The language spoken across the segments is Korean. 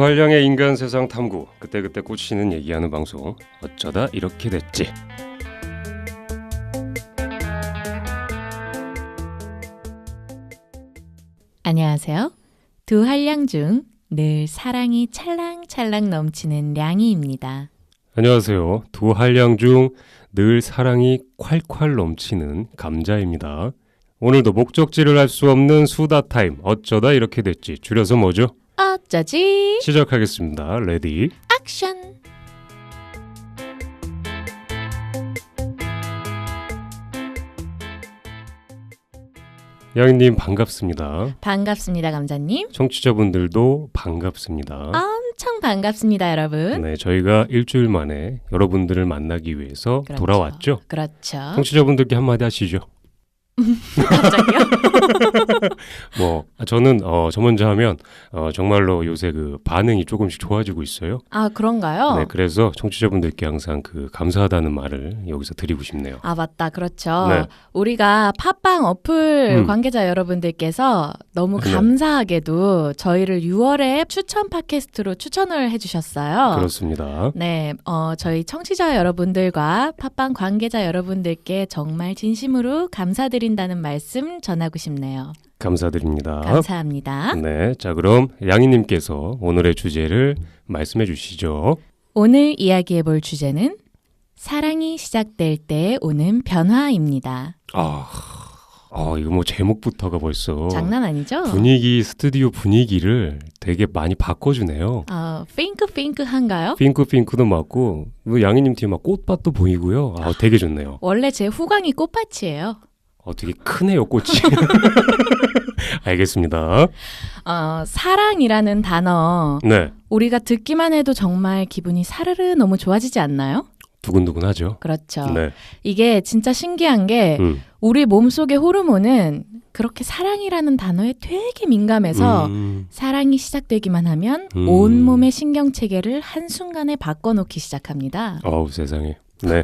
한량의 인간 세상 탐구, 그때그때 꽂히는 얘기하는 방송, 어쩌다 이렇게 됐지. 안녕하세요. 두 한량 중 늘 사랑이 찰랑찰랑 넘치는 량이입니다. 안녕하세요. 두 한량 중 늘 사랑이 콸콸 넘치는 감자입니다. 오늘도 목적지를 알 수 없는 수다 타임, 어쩌다 이렇게 됐지. 줄여서 뭐죠? 어쩌지? 시작하겠습니다. 레디 액션! 양희님 반갑습니다. 반갑습니다, 감자님. 청취자분들도 반갑습니다. 엄청 반갑습니다, 여러분. 네, 저희가 일주일 만에 여러분들을 만나기 위해서 그렇죠. 돌아왔죠. 그렇죠. 청취자분들께 한마디 하시죠. 갑자기요? 저는 저 먼저 하면 정말로 요새 그 반응이 조금씩 좋아지고 있어요. 아, 그런가요? 네, 그래서 청취자분들께 항상 그 감사하다는 말을 여기서 드리고 싶네요. 아, 맞다. 그렇죠. 네. 우리가 팟빵 어플 관계자 여러분들께서 너무 네. 감사하게도 저희를 6월에 추천 팟캐스트로 추천을 해주셨어요. 그렇습니다. 네, 저희 청취자 여러분들과 팟빵 관계자 여러분들께 정말 진심으로 감사드린다는 말씀 전하고 싶네요. 감사드립니다. 감사합니다. 네, 자 그럼 양희님께서 오늘의 주제를 말씀해 주시죠. 오늘 이야기해볼 주제는 사랑이 시작될 때 오는 변화입니다. 이거 뭐 제목부터가 벌써 장난 아니죠? 스튜디오 분위기를 되게 많이 바꿔주네요. 핑크한가요? 핑크도 맞고 양희님 뒤에 막 꽃밭도 보이고요. 되게 좋네요. 원래 제 후광이 꽃밭이에요. 되게 크네요, 꽃이. 알겠습니다. 사랑이라는 단어 네, 우리가 듣기만 해도 정말 기분이 사르르 너무 좋아지지 않나요? 두근두근하죠. 그렇죠. 네, 이게 진짜 신기한 게 우리 몸속의 호르몬은 그렇게 사랑이라는 단어에 되게 민감해서 사랑이 시작되기만 하면 온몸의 신경체계를 한순간에 바꿔놓기 시작합니다. 세상에. 네.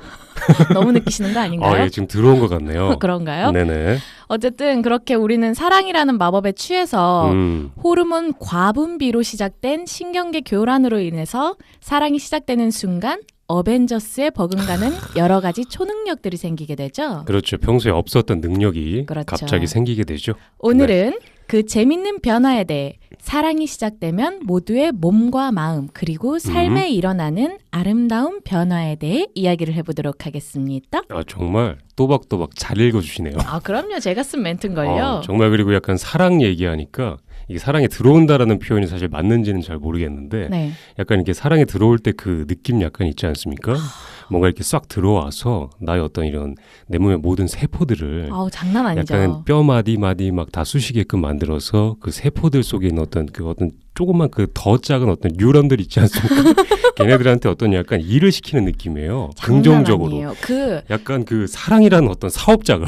너무 느끼시는 거 아닌가요? 지금 들어온 것 같네요. 그런가요? 네네. 어쨌든 그렇게 우리는 사랑이라는 마법에 취해서 호르몬 과분비로 시작된 신경계 교란으로 인해서 사랑이 시작되는 순간 어벤져스에 버금가는 여러 가지 초능력들이 생기게 되죠. 그렇죠. 평소에 없었던 능력이 그렇죠. 갑자기 생기게 되죠. 오늘은 그 재밌는 변화에 대해 사랑이 시작되면 모두의 몸과 마음 그리고 삶에 일어나는 아름다운 변화에 대해 이야기를 해보도록 하겠습니다. 정말 또박또박 잘 읽어주시네요. 그럼요. 제가 쓴 멘트인걸요. 정말 그리고 약간 사랑 얘기하니까 이게 사랑에 들어온다라는 표현이 사실 맞는지는 잘 모르겠는데 네. 약간 이렇게 사랑에 들어올 때 그 느낌 약간 있지 않습니까? 뭔가 이렇게 싹 들어와서 나의 어떤 이런 내 몸의 모든 세포들을 장난 아니죠. 약간 뼈 마디 막 다 쑤시게끔 만들어서 그 세포들 속에 있는 어떤 조금만 더 작은 어떤 뉴런들 있지 않습니까? 걔네들한테 어떤 약간 일을 시키는 느낌이에요. 긍정적으로. 아니에요. 약간 그 사랑이라는 어떤 사업자가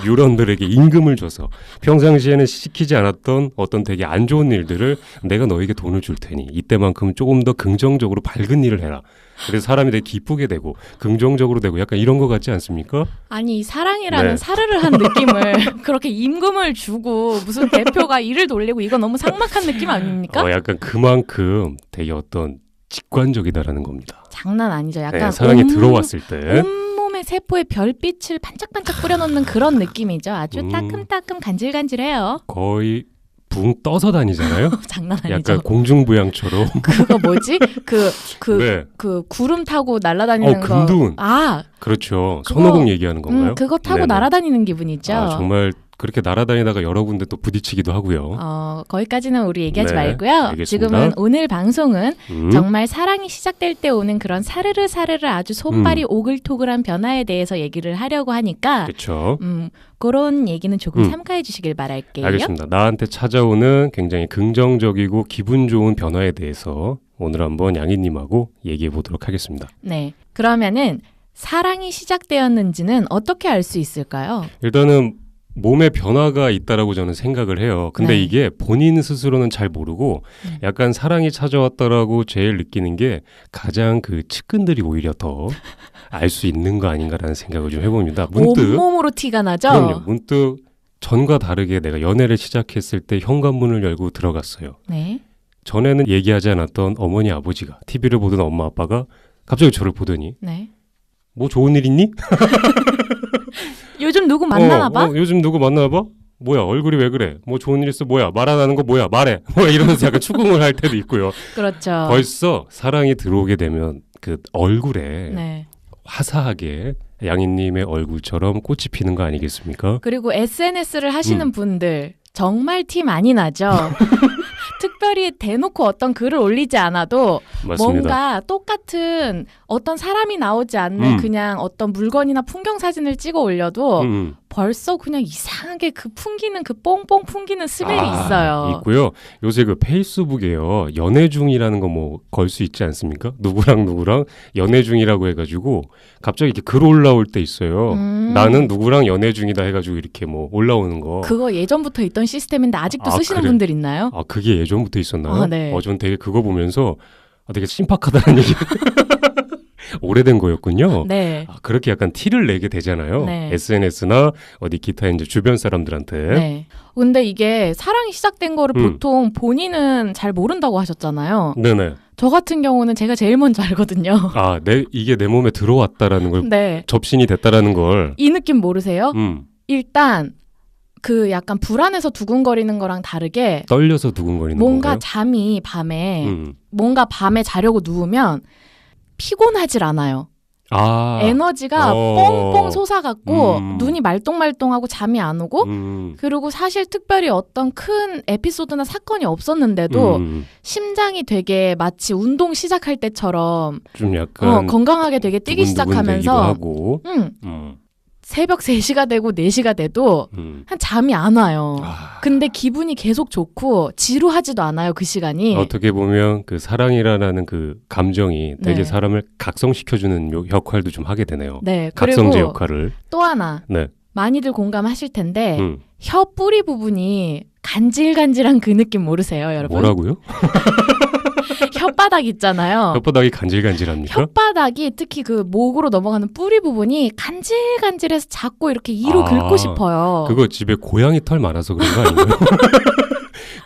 뉴런들에게 임금을 줘서 평상시에는 시키지 않았던 어떤 되게 안 좋은 일들을 내가 너에게 돈을 줄 테니 이때만큼 조금 더 긍정적으로 밝은 일을 해라. 그래서 사람이 되게 기쁘게 되고 긍정적으로 되고 약간 이런 거 같지 않습니까? 아니 사랑이라는 사르르한 느낌을 그렇게 임금을 주고 무슨 대표가 일을 돌리고 이거 너무 삭막한 느낌 아닙니까? 약간 그만큼 되게 어떤 직관적이다라는 겁니다. 장난 아니죠. 약간 사랑이 들어왔을 때 온몸의 세포에 별빛을 반짝반짝 뿌려놓는 그런 느낌이죠. 아주 따끔따끔 간질간질해요. 거의 붕 떠서 다니잖아요. 장난 아니죠. 약간 공중부양처럼. 그거 뭐지? 그 구름 타고 날아다니는 거. 금둔. 그렇죠. 손오공 얘기하는 건가요? 그거 타고 네네. 날아다니는 기분이죠. 정말 그렇게 날아다니다가 여러 군데 또 부딪히기도 하고요. 거기까지는 우리 얘기하지 말고요. 알겠습니다. 지금은 오늘 방송은 정말 사랑이 시작될 때 오는 그런 사르르 아주 손발이 오글토글한 변화에 대해서 얘기를 하려고 하니까 그렇죠. 그런 얘기는 조금 삼가해 주시길 바랄게요. 알겠습니다. 나한테 찾아오는 굉장히 긍정적이고 기분 좋은 변화에 대해서 오늘 한번 양희님하고 얘기해 보도록 하겠습니다. 네. 그러면은 사랑이 시작되었는지는 어떻게 알 수 있을까요? 일단은 몸에 변화가 있다라고 저는 생각을 해요. 근데 이게 본인 스스로는 잘 모르고 약간 사랑이 찾아왔다라고 제일 느끼는 게 가장 그 측근들이 오히려 더 알 수 있는 거 아닌가라는 생각을 좀 해봅니다. 문득 온몸으로 티가 나죠? 그럼요. 문득 전과 다르게 내가 연애를 시작했을 때 현관문을 열고 들어갔어요. 네. 전에는 얘기하지 않았던 어머니 아버지가 TV를 보던 엄마 아빠가 갑자기 저를 보더니 네. 뭐 좋은 일 있니? 요즘 누구 만나나 봐? 요즘 누구 만나나 봐? 뭐야 얼굴이 왜 그래? 뭐 좋은 일 있어? 뭐야 말 안 하는 거 뭐야 말해? 뭐 이러면서 약간 추궁을 할 때도 있고요. 그렇죠. 벌써 사랑이 들어오게 되면 그 얼굴에 네. 화사하게 양희님의 얼굴처럼 꽃이 피는 거 아니겠습니까? 그리고 SNS를 하시는 분들 정말 티 많이 나죠. 특별히 대놓고 어떤 글을 올리지 않아도 맞습니다. 뭔가 똑같은 어떤 사람이 나오지 않는 그냥 어떤 물건이나 풍경 사진을 찍어 올려도 벌써 그냥 이상하게 그 풍기는 그 뽕뽕 풍기는 스멜이 있어요. 있고요. 요새 그 페이스북에요. 연애 중이라는 거 뭐 걸 수 있지 않습니까? 누구랑 연애 중이라고 해가지고 갑자기 이렇게 글 올라올 때 있어요. 나는 누구랑 연애 중이다 해가지고 이렇게 뭐 올라오는 거. 그거 예전부터 있던 시스템인데 아직도 쓰시는 그래? 분들 있나요? 그게 예전부터 있었나요? 네. 전 되게 그거 보면서 되게 신박하다는 얘기. 오래된 거였군요. 네. 그렇게 약간 티를 내게 되잖아요. 네. SNS나 어디 기타 이제 주변 사람들한테. 네. 근데 이게 사랑이 시작된 거를 보통 본인은 잘 모른다고 하셨잖아요. 네네. 저 같은 경우는 제가 제일 먼저 알거든요. 이게 내 몸에 들어왔다라는 걸 네. 접신이 됐다라는 걸. 이 느낌 모르세요? 일단 그 약간 불안해서 두근거리는 거랑 다르게 떨려서 두근거리는 뭔가 건가요? 잠이 밤에 뭔가 밤에 자려고 누우면 피곤하질 않아요. 에너지가 뽕뽕 솟아갖고 눈이 말똥말똥하고 잠이 안 오고 그리고 사실 특별히 어떤 큰 에피소드나 사건이 없었는데도 심장이 되게 마치 운동 시작할 때처럼 좀 약간 건강하게 되게 뛰기 시작하면서 하고. 새벽 3시가 되고 4시가 돼도 한 잠이 안 와요. 근데 기분이 계속 좋고 지루하지도 않아요. 그 시간이. 어떻게 보면 그 사랑이라는 그 감정이 되게 네. 사람을 각성시켜주는 역할도 좀 하게 되네요. 네. 각성제 그리고 역할을. 또 하나. 네. 많이들 공감하실 텐데 혀 뿌리 부분이 간질간질한 그 느낌 모르세요, 여러분? 뭐라고요? 혓바닥 있잖아요. 혓바닥이 간질간질합니까? 혓바닥이 특히 그 목으로 넘어가는 뿌리 부분이 간질간질해서 자꾸 이렇게 이로 긁고 싶어요. 그거 집에 고양이 털 많아서 그런 거 아닌가요?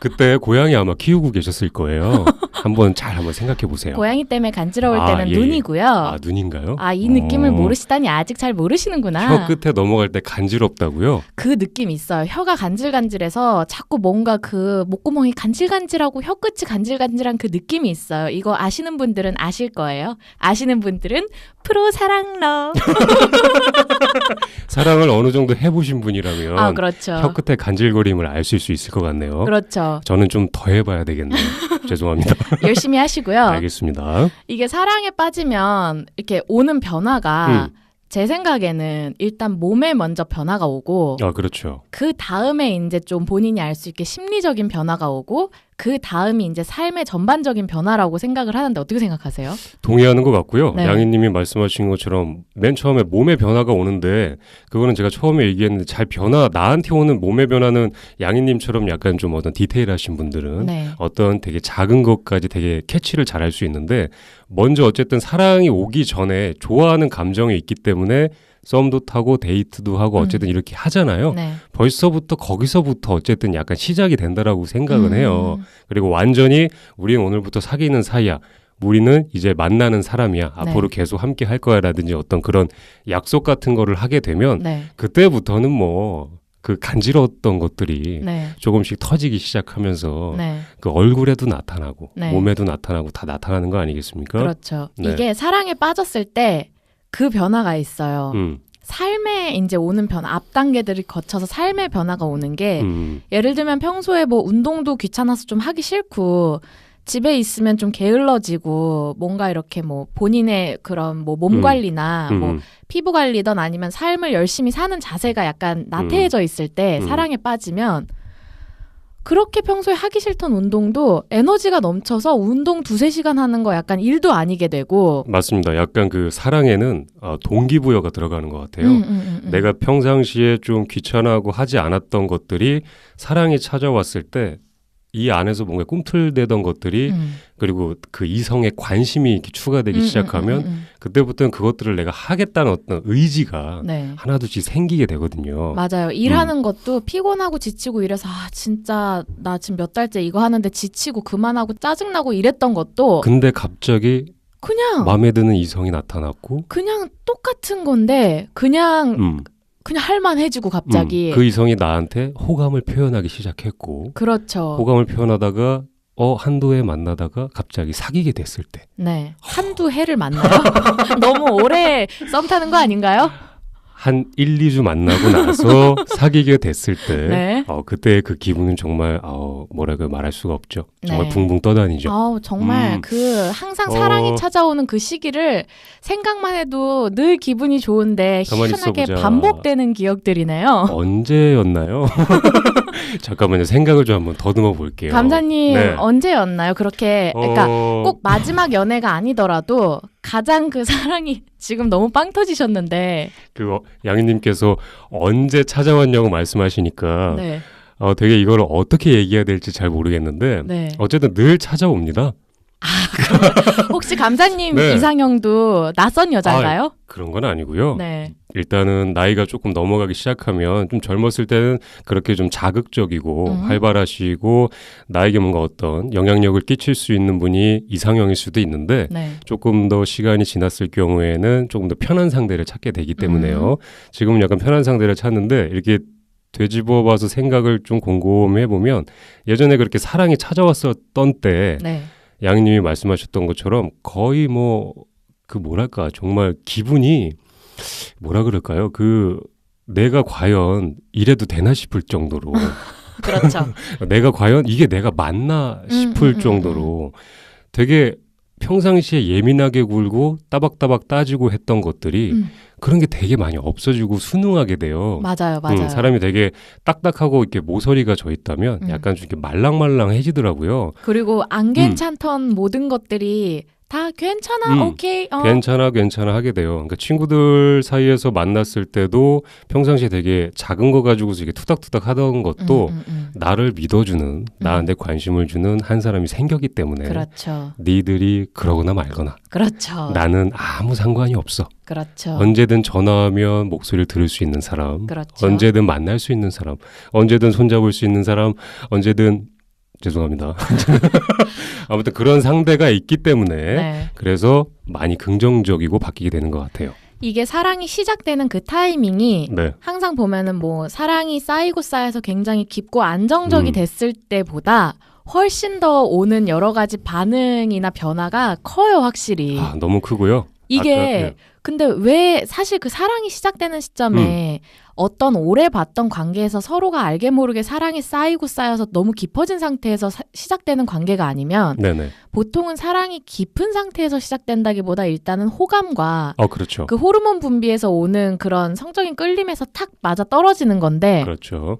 그때 고양이 아마 키우고 계셨을 거예요. 한번 생각해 보세요. 고양이 때문에 간지러울 때는 눈이고요. 눈인가요? 이 느낌을 모르시다니 아직 잘 모르시는구나. 혀 끝에 넘어갈 때 간지럽다고요? 그 느낌 있어요. 혀가 간질간질해서 자꾸 뭔가 그 목구멍이 간질간질하고 혀 끝이 간질간질한 그 느낌이 있어요. 이거 아시는 분들은 아실 거예요. 아시는 분들은 프로 사랑러. 사랑을 어느 정도 해보신 분이라면 그렇죠. 혀 끝에 간질거림을 아실 수 있을 것 같네요. 그렇죠. 저는 좀 더 해봐야 되겠네요. 죄송합니다. 열심히 하시고요. 알겠습니다. 이게 사랑에 빠지면 이렇게 오는 변화가 제 생각에는 일단 몸에 먼저 변화가 오고 그렇죠. 그 다음에 이제 좀 본인이 알 수 있게 심리적인 변화가 오고 그 다음이 이제 삶의 전반적인 변화라고 생각을 하는데 어떻게 생각하세요? 동의하는 것 같고요. 네. 양희님이 말씀하신 것처럼 맨 처음에 몸의 변화가 오는데 그거는 제가 처음에 얘기했는데 나한테 오는 몸의 변화는 양희님처럼 약간 좀 어떤 디테일하신 분들은 네. 어떤 되게 작은 것까지 되게 캐치를 잘할 수 있는데 먼저 어쨌든 사랑이 오기 전에 좋아하는 감정이 있기 때문에 썸도 타고 데이트도 하고 어쨌든 이렇게 하잖아요. 네. 벌써부터 거기서부터 어쨌든 약간 시작이 된다라고 생각은 해요. 그리고 완전히 우리는 오늘부터 사귀는 사이야. 우리는 이제 만나는 사람이야. 앞으로 계속 함께 할 거야 라든지 어떤 그런 약속 같은 거를 하게 되면 그때부터는 뭐 그 간지러웠던 것들이 조금씩 터지기 시작하면서 그 얼굴에도 나타나고 몸에도 나타나고 다 나타나는 거 아니겠습니까? 그렇죠. 이게 사랑에 빠졌을 때 그 변화가 있어요. 삶에 이제 오는 변화, 앞 단계들을 거쳐서 삶의 변화가 오는 게 예를 들면 평소에 뭐 운동도 귀찮아서 좀 하기 싫고 집에 있으면 좀 게을러지고 뭔가 이렇게 뭐 본인의 그런 뭐 몸 관리나 뭐 피부 관리든 아니면 삶을 열심히 사는 자세가 약간 나태해져 있을 때 사랑에 빠지면 그렇게 평소에 하기 싫던 운동도 에너지가 넘쳐서 운동 2-3시간 하는 거 약간 일도 아니게 되고. 맞습니다. 약간 그 사랑에는 동기부여가 들어가는 것 같아요. 내가 평상시에 좀 귀찮아하고 하지 않았던 것들이 사랑이 찾아왔을 때 이 안에서 뭔가 꿈틀대던 것들이 그리고 그 이성의 관심이 이렇게 추가되기 시작하면 그때부터는 그것들을 내가 하겠다는 어떤 의지가 네. 하나둘씩 생기게 되거든요. 맞아요. 일하는 것도 피곤하고 지치고 이래서 진짜 나 지금 몇 달째 이거 하는데 지치고 그만하고 짜증나고 이랬던 것도 근데 갑자기 그냥 마음에 드는 이성이 나타났고 그냥 똑같은 건데 그냥 할만해지고 갑자기 그 이성이 나한테 호감을 표현하기 시작했고 그렇죠. 호감을 표현하다가 한두 해 만나다가 갑자기 사귀게 됐을 때 네. 한두 해를 만나요? 너무 오래 썸 타는 거 아닌가요? 한 1, 2주 만나고 나서 사귀게 됐을 때 네. 그때 그 기분은 정말 뭐라고 말할 수가 없죠. 정말 네. 붕붕 떠다니죠. 정말 항상 사랑이 찾아오는 그 시기를 생각만 해도 늘 기분이 좋은데 희한하게 반복되는 기억들이네요. 언제였나요? 잠깐만요. 생각을 좀 한번 더듬어 볼게요. 감자님 네. 언제였나요? 그렇게 그러니까 꼭 마지막 연애가 아니더라도 가장 그 사랑이 지금 너무 빵 터지셨는데 양희님께서 언제 찾아왔냐고 말씀하시니까 네. 되게 이걸 어떻게 얘기해야 될지 잘 모르겠는데 네. 어쨌든 늘 찾아옵니다. 혹시 감자님 네. 이상형도 낯선 여자인가요? 그런 건 아니고요. 네. 일단은 나이가 조금 넘어가기 시작하면 좀 젊었을 때는 그렇게 좀 자극적이고 활발하시고 나에게 뭔가 어떤 영향력을 끼칠 수 있는 분이 이상형일 수도 있는데 네. 조금 더 시간이 지났을 경우에는 조금 더 편한 상대를 찾게 되기 때문에요. 지금은 약간 편한 상대를 찾는데 이렇게 되짚어봐서 생각을 좀 곰곰이 해보면 예전에 그렇게 사랑이 찾아왔었던 때 네. 양님이 말씀하셨던 것처럼 거의 뭐랄까 정말 기분이 뭐라 그럴까요? 내가 과연 이래도 되나 싶을 정도로 그렇죠. 내가 과연 이게 내가 맞나 싶을 정도로 되게 평상시에 예민하게 굴고 따박따박 따지고 했던 것들이 그런 게 되게 많이 없어지고 순응하게 돼요. 맞아요. 사람이 되게 딱딱하고 이렇게 모서리가 져 있다면 약간 좀 이렇게 말랑말랑해지더라고요. 그리고 안 괜찮던 모든 것들이 다 괜찮아, 오케이. 괜찮아 하게 돼요. 그러니까 친구들 사이에서 만났을 때도 평상시에 되게 작은 거 가지고서 이게 투닥투닥 하던 것도 나를 믿어주는, 나한테 관심을 주는 한 사람이 생겼기 때문에 그렇죠. 니들이 그러거나 말거나 그렇죠. 나는 아무 상관이 없어. 그렇죠. 언제든 전화하면 목소리를 들을 수 있는 사람, 그렇죠. 언제든 만날 수 있는 사람, 언제든 손잡을 수 있는 사람, 언제든 죄송합니다. 아무튼 그런 상대가 있기 때문에 네. 그래서 많이 긍정적이고 바뀌게 되는 것 같아요. 이게 사랑이 시작되는 그 타이밍이 네. 항상 보면은 사랑이 쌓이고 쌓여서 굉장히 깊고 안정적이 됐을 때보다 훨씬 더 오는 여러 가지 반응이나 변화가 커요, 확실히. 너무 크고요. 이게 근데 왜 사실 그 사랑이 시작되는 시점에 어떤 오래 봤던 관계에서 서로가 알게 모르게 사랑이 쌓이고 쌓여서 너무 깊어진 상태에서 시작되는 관계가 아니면 네네. 보통은 사랑이 깊은 상태에서 시작된다기보다 일단은 호감과 그렇죠. 그 호르몬 분비에서 오는 그런 성적인 끌림에서 탁 맞아 떨어지는 건데 그렇죠.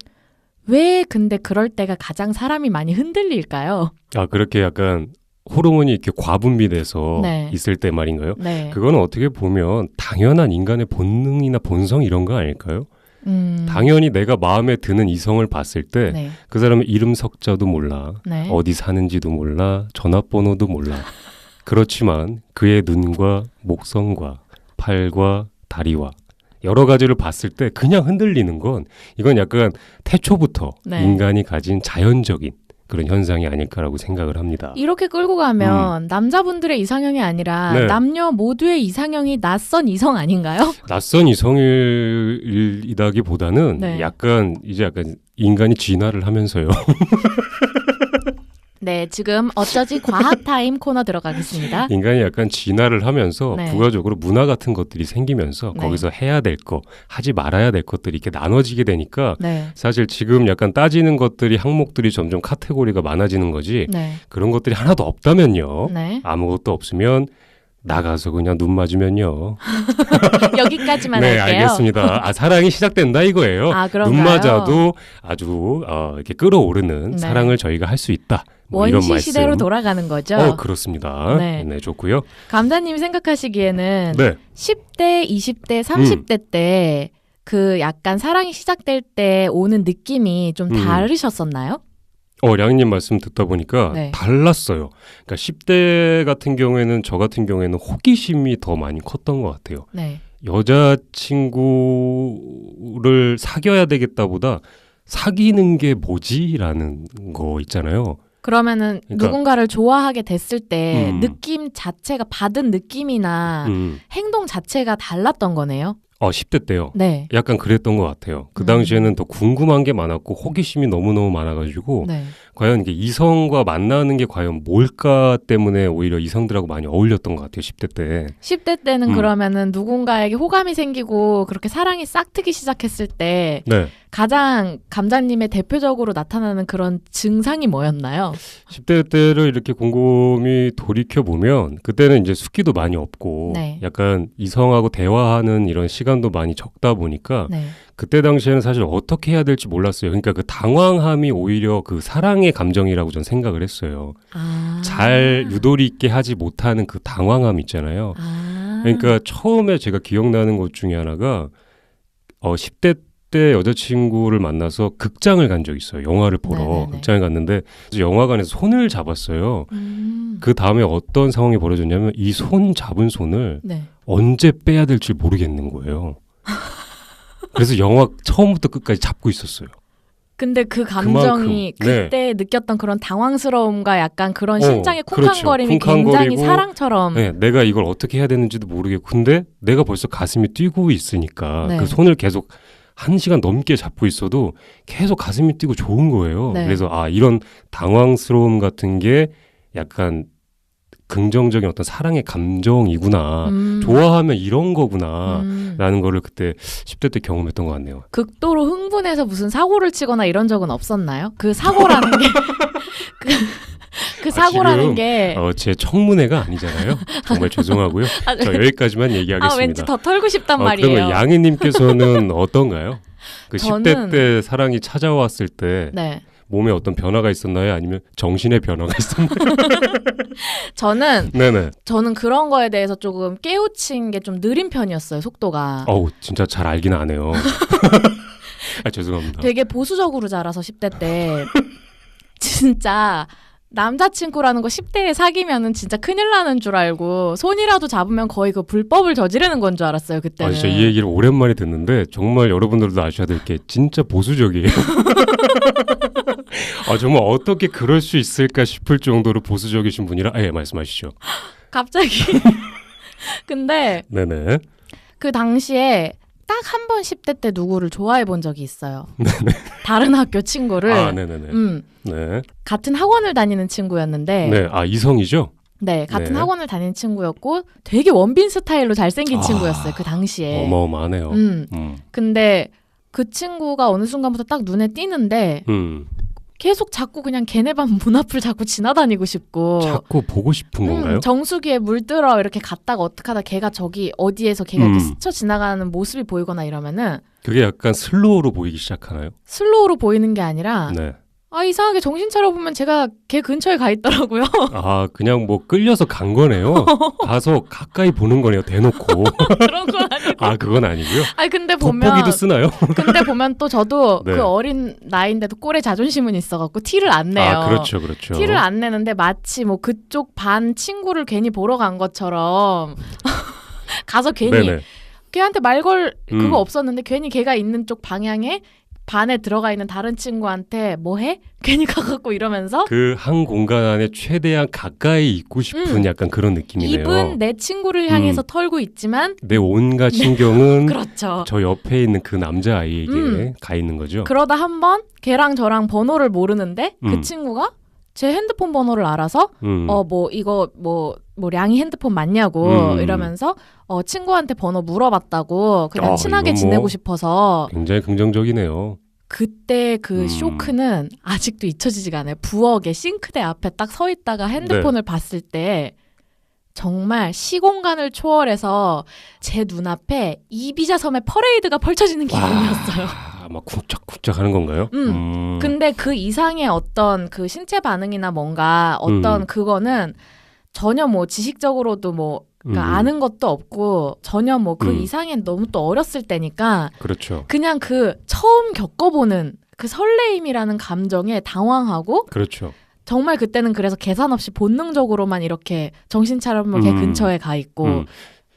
왜 근데 그럴 때가 가장 사람이 많이 흔들릴까요? 그렇게 약간 호르몬이 이렇게 과분비돼서 네. 있을 때 말인가요? 네. 그거는 어떻게 보면 당연한 인간의 본능이나 본성 이런 거 아닐까요? 당연히 내가 마음에 드는 이성을 봤을 때 네. 그 사람의 이름 석자도 몰라, 네. 어디 사는지도 몰라, 전화번호도 몰라. 그렇지만 그의 눈과 목성과 팔과 다리와 여러 가지를 봤을 때 그냥 흔들리는 건 이건 약간 태초부터 네. 인간이 가진 자연적인 그런 현상이 아닐까라고 생각을 합니다. 이렇게 끌고 가면 남자분들의 이상형이 아니라 네. 남녀 모두의 이상형이 낯선 이성 아닌가요? 낯선 이성이라기보다는 네. 약간 인간이 진화를 하면서요. 네, 지금 어쩌지 과학 타임 코너 들어가겠습니다. 인간이 약간 진화를 하면서 네. 부가적으로 문화 같은 것들이 생기면서 네. 거기서 해야 될 거, 하지 말아야 될 것들이 이렇게 나눠지게 되니까 네. 사실 지금 약간 따지는 것들이 항목들이 점점 카테고리가 많아지는 거지 네. 그런 것들이 하나도 없다면요. 네. 아무것도 없으면 나가서 그냥 눈 맞으면요. 여기까지만 네, 할게요. 알겠습니다. 사랑이 시작된다 이거예요. 그런가요? 눈 맞아도 아주 이렇게 끌어오르는 네. 사랑을 저희가 할 수 있다. 이런 원시 말씀. 시대로 돌아가는 거죠. 그렇습니다. 네. 네, 좋고요. 감자님이 생각하시기에는 네. 10대, 20대, 30대 때 그 약간 사랑이 시작될 때 오는 느낌이 좀 다르셨었나요? 량님 말씀 듣다 보니까 네. 달랐어요. 그러니까 10대 같은 경우에는 저 같은 경우에는 호기심이 더 많이 컸던 것 같아요. 네. 여자친구를 사귀어야 되겠다보다 사귀는 게 뭐지라는 거 있잖아요. 그러면은 그러니까, 누군가를 좋아하게 됐을 때 느낌 자체가 받은 느낌이나 행동 자체가 달랐던 거네요. 10대 때요. 네. 약간 그랬던 것 같아요. 그 당시에는 더 궁금한 게 많았고 호기심이 너무너무 많아가지고 네. 과연 이게 이성과 만나는 게 과연 뭘까 때문에 오히려 이성들하고 많이 어울렸던 것 같아요. 10대 때. 10대 때는 그러면은 누군가에게 호감이 생기고 그렇게 사랑이 싹트기 시작했을 때 네. 가장 감자님의 대표적으로 나타나는 그런 증상이 뭐였나요? 10대 때를 이렇게 곰곰이 돌이켜보면 그때는 이제 숫기도 많이 없고 네. 약간 이성하고 대화하는 이런 시간도 많이 적다 보니까 네. 그때 당시에는 사실 어떻게 해야 될지 몰랐어요. 그러니까 그 당황함이 오히려 그 사랑의 감정이라고 저는 생각을 했어요. 잘 유도리 있게 하지 못하는 그 당황함 있잖아요. 그러니까 처음에 제가 기억나는 것 중에 하나가 10대 때 여자친구를 만나서 극장을 간 적이 있어요. 영화를 보러. 네네네. 극장에 갔는데 영화관에서 손을 잡았어요. 그 다음에 어떤 상황이 벌어졌냐면 이 손 잡은 손을 네. 언제 빼야 될지 모르겠는 거예요. 그래서 영화 처음부터 끝까지 잡고 있었어요. 근데 그 감정이 그만큼, 그때 느꼈던 그런 당황스러움과 약간 그런 심장의 그렇죠. 쿵쾅거림이 쿵쾅거리고, 굉장히 사랑처럼 네, 내가 이걸 어떻게 해야 되는지도 모르겠고 근데 내가 벌써 가슴이 뛰고 있으니까 네. 그 손을 계속 1시간 넘게 잡고 있어도 계속 가슴이 뛰고 좋은 거예요. 네. 그래서 이런 당황스러움 같은 게 약간 긍정적인 어떤 사랑의 감정이구나. 좋아하면 이런 거구나. 라는 거를 그때 10대 때 경험했던 것 같네요. 극도로 흥분해서 무슨 사고를 치거나 이런 적은 없었나요? 그 사고라는 게 그 사고라는 게 제 청문회가 아니잖아요. 정말 죄송하고요. 저 여기까지만 얘기하겠습니다. 왠지 더 털고 싶단 말이에요. 그러면 양희님께서는 어떤가요? 그 저는 10대 때 사랑이 찾아왔을 때 네. 몸에 어떤 변화가 있었나요? 아니면 정신의 변화가 있었나요? 저는 그런 거에 대해서 조금 깨우친 게 좀 느린 편이었어요. 속도가. 진짜 잘 알긴 하네요. 죄송합니다. 되게 보수적으로 자라서 10대 때 진짜 남자친구라는 거 10대에 사귀면은 진짜 큰일 나는 줄 알고 손이라도 잡으면 거의 그 불법을 저지르는 건 줄 알았어요. 그때는. 진짜 이 얘기를 오랜만에 듣는데 정말 여러분들도 아셔야 될 게 진짜 보수적이에요. 정말 어떻게 그럴 수 있을까 싶을 정도로 보수적이신 분이라 말씀하시죠. 갑자기. 근데 네네. 그 당시에 딱 한 번 10대 때 누구를 좋아해 본 적이 있어요. 다른 학교 친구를. 네네네. 네. 같은 학원을 다니는 친구였는데. 네. 이성이죠? 네, 같은 학원을 다니는 친구였고 되게 원빈 스타일로 잘생긴 친구였어요. 그 당시에. 어마어마하네요. 근데 그 친구가 어느 순간부터 딱 눈에 띄는데 계속 자꾸 그냥 걔네 반 문 앞을 자꾸 지나다니고 싶고 자꾸 보고 싶은 건가요? 정수기에 물들어 이렇게 갔다가 어떡하다 걔가 저기 어디에서 걔가 이렇게 스쳐 지나가는 모습이 보이거나 이러면은 그게 약간 슬로우로 보이기 시작하나요? 슬로우로 보이는 게 아니라 네. 이상하게 정신 차려보면 제가 걔 근처에 가 있더라고요. 그냥 뭐 끌려서 간 거네요. 가서 가까이 보는 거네요. 대놓고. 그런 건 아니고. 그건 아니고요. 근데 보면 돋보기도 쓰나요? 근데 보면 또 저도 네. 그 어린 나이인데도 꼴에 자존심은 있어갖고 티를 안 내요. 그렇죠. 티를 안 내는데 마치 뭐 그쪽 반 친구를 괜히 보러 간 것처럼 가서 괜히 네네. 걔한테 말 걸 그거 없었는데 괜히 걔가 있는 쪽 방향에 반에 들어가 있는 다른 친구한테 뭐 해? 괜히 가갖고 이러면서 그 한 공간 안에 최대한 가까이 있고 싶은 약간 그런 느낌이네요. 입은 내 친구를 향해서 털고 있지만 내 온갖 신경은 그렇죠. 저 옆에 있는 그 남자아이에게 가 있는 거죠. 그러다 한번 걔랑 저랑 번호를 모르는데 그 친구가 제 핸드폰 번호를 알아서 뭐 이거 뭐 량이 핸드폰 맞냐고 이러면서 친구한테 번호 물어봤다고 그냥 친하게 지내고 싶어서 굉장히 긍정적이네요. 그때 그 쇼크는 아직도 잊혀지지가 않아요. 부엌에 싱크대 앞에 딱 서 있다가 핸드폰을 봤을 때 정말 시공간을 초월해서 제 눈앞에 이비자 섬의 퍼레이드가 펼쳐지는 기분이었어요. 막 쿵짝쿵짝 하는 건가요? 근데 그 이상의 어떤 그 신체 반응이나 뭔가 어떤 그거는 전혀 뭐 지식적으로도 뭐 그러니까 아는 것도 없고 전혀 뭐 그 이상의 너무 또 어렸을 때니까 그렇죠. 그냥 그 처음 겪어보는 그 설레임이라는 감정에 당황하고 그렇죠. 정말 그때는 그래서 계산 없이 본능적으로만 이렇게 정신 차려보면 걔 근처에 가 있고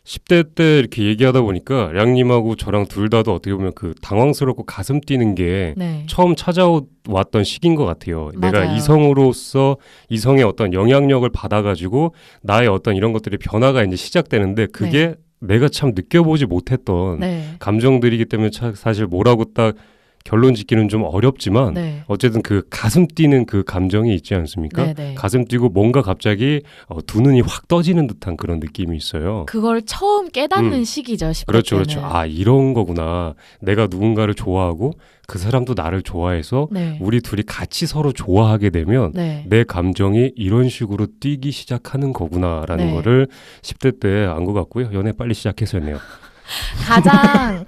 10대 때 이렇게 얘기하다 보니까 량님하고 저랑 둘 다도 어떻게 보면 그 당황스럽고 가슴 뛰는 게 네. 처음 찾아왔던 시기인 것 같아요. 맞아요. 내가 이성으로서 이성의 어떤 영향력을 받아가지고 나의 어떤 이런 것들이 변화가 이제 시작되는데 그게 내가 참 느껴보지 못했던 네. 감정들이기 때문에 사실 뭐라고 딱 결론 짓기는 좀 어렵지만 네. 어쨌든 그 가슴 뛰는 그 감정이 있지 않습니까? 네, 네. 가슴 뛰고 뭔가 갑자기 두 눈이 확 떠지는 듯한 그런 느낌이 있어요. 그걸 처음 깨닫는 시기죠. 10대 그렇죠, 때는. 그렇죠. 아, 이런 거구나. 내가 누군가를 좋아하고 그 사람도 나를 좋아해서 네. 우리 둘이 같이 서로 좋아하게 되면 네. 내 감정이 이런 식으로 뛰기 시작하는 거구나라는 네. 거를 10대 때 안 것 같고요. 연애 빨리 시작해서였네요.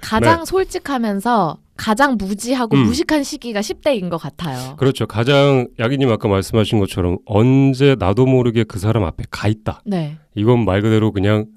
가장 솔직하면서 가장 무지하고 무식한 시기가 10대인 것 같아요. 그렇죠. 가장 야기님 아까 말씀하신 것처럼 언제 나도 모르게 그 사람 앞에 가 있다. 네. 이건 말 그대로 그냥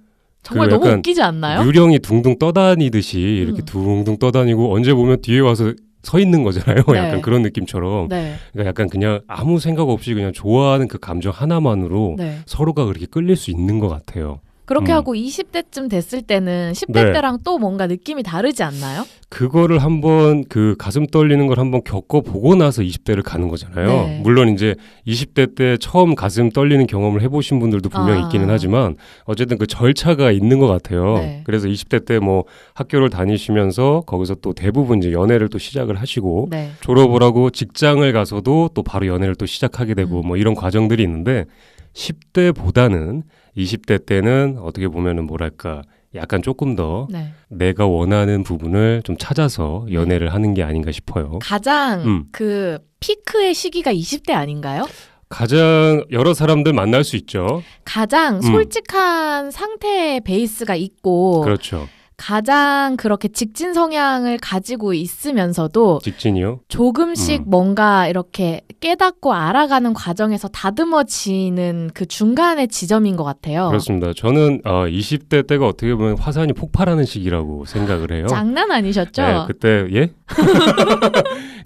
정말 그 너무 약간 웃기지 않나요? 유령이 둥둥 떠다니듯이 이렇게 둥둥 떠다니고 언제 보면 뒤에 와서 서 있는 거잖아요. 네. 약간 그런 느낌처럼. 네. 그러니까 약간 그냥 아무 생각 없이 그냥 좋아하는 그 감정 하나만으로 네. 서로가 그렇게 끌릴 수 있는 것 같아요. 그렇게 하고 20대쯤 됐을 때는 10대 네. 때랑 또 뭔가 느낌이 다르지 않나요? 그거를 한번 그 가슴 떨리는 걸 한번 겪어보고 나서 20대를 가는 거잖아요. 네. 물론 이제 20대 때 처음 가슴 떨리는 경험을 해보신 분들도 분명히 있기는 하지만 어쨌든 그 절차가 있는 것 같아요. 네. 그래서 20대 때 뭐 학교를 다니시면서 거기서 또 대부분 이제 연애를 또 시작을 하시고 네. 졸업을 하고 직장을 가서도 또 바로 연애를 또 시작하게 되고 뭐 이런 과정들이 있는데 10대보다는 20대 때는 어떻게 보면은 뭐랄까 약간 조금 더 네. 내가 원하는 부분을 좀 찾아서 연애를 하는 게 아닌가 싶어요. 가장 그 피크의 시기가 20대 아닌가요? 가장 여러 사람들 만날 수 있죠. 가장 솔직한 상태의 베이스가 있고 그렇죠. 가장 그렇게 직진 성향을 가지고 있으면서도 직진이요? 조금씩 뭔가 이렇게 깨닫고 알아가는 과정에서 다듬어지는 그 중간의 지점인 것 같아요. 그렇습니다. 저는 20대 때가 어떻게 보면 화산이 폭발하는 시기라고 생각을 해요. 장난 아니셨죠? 네, 그때 예?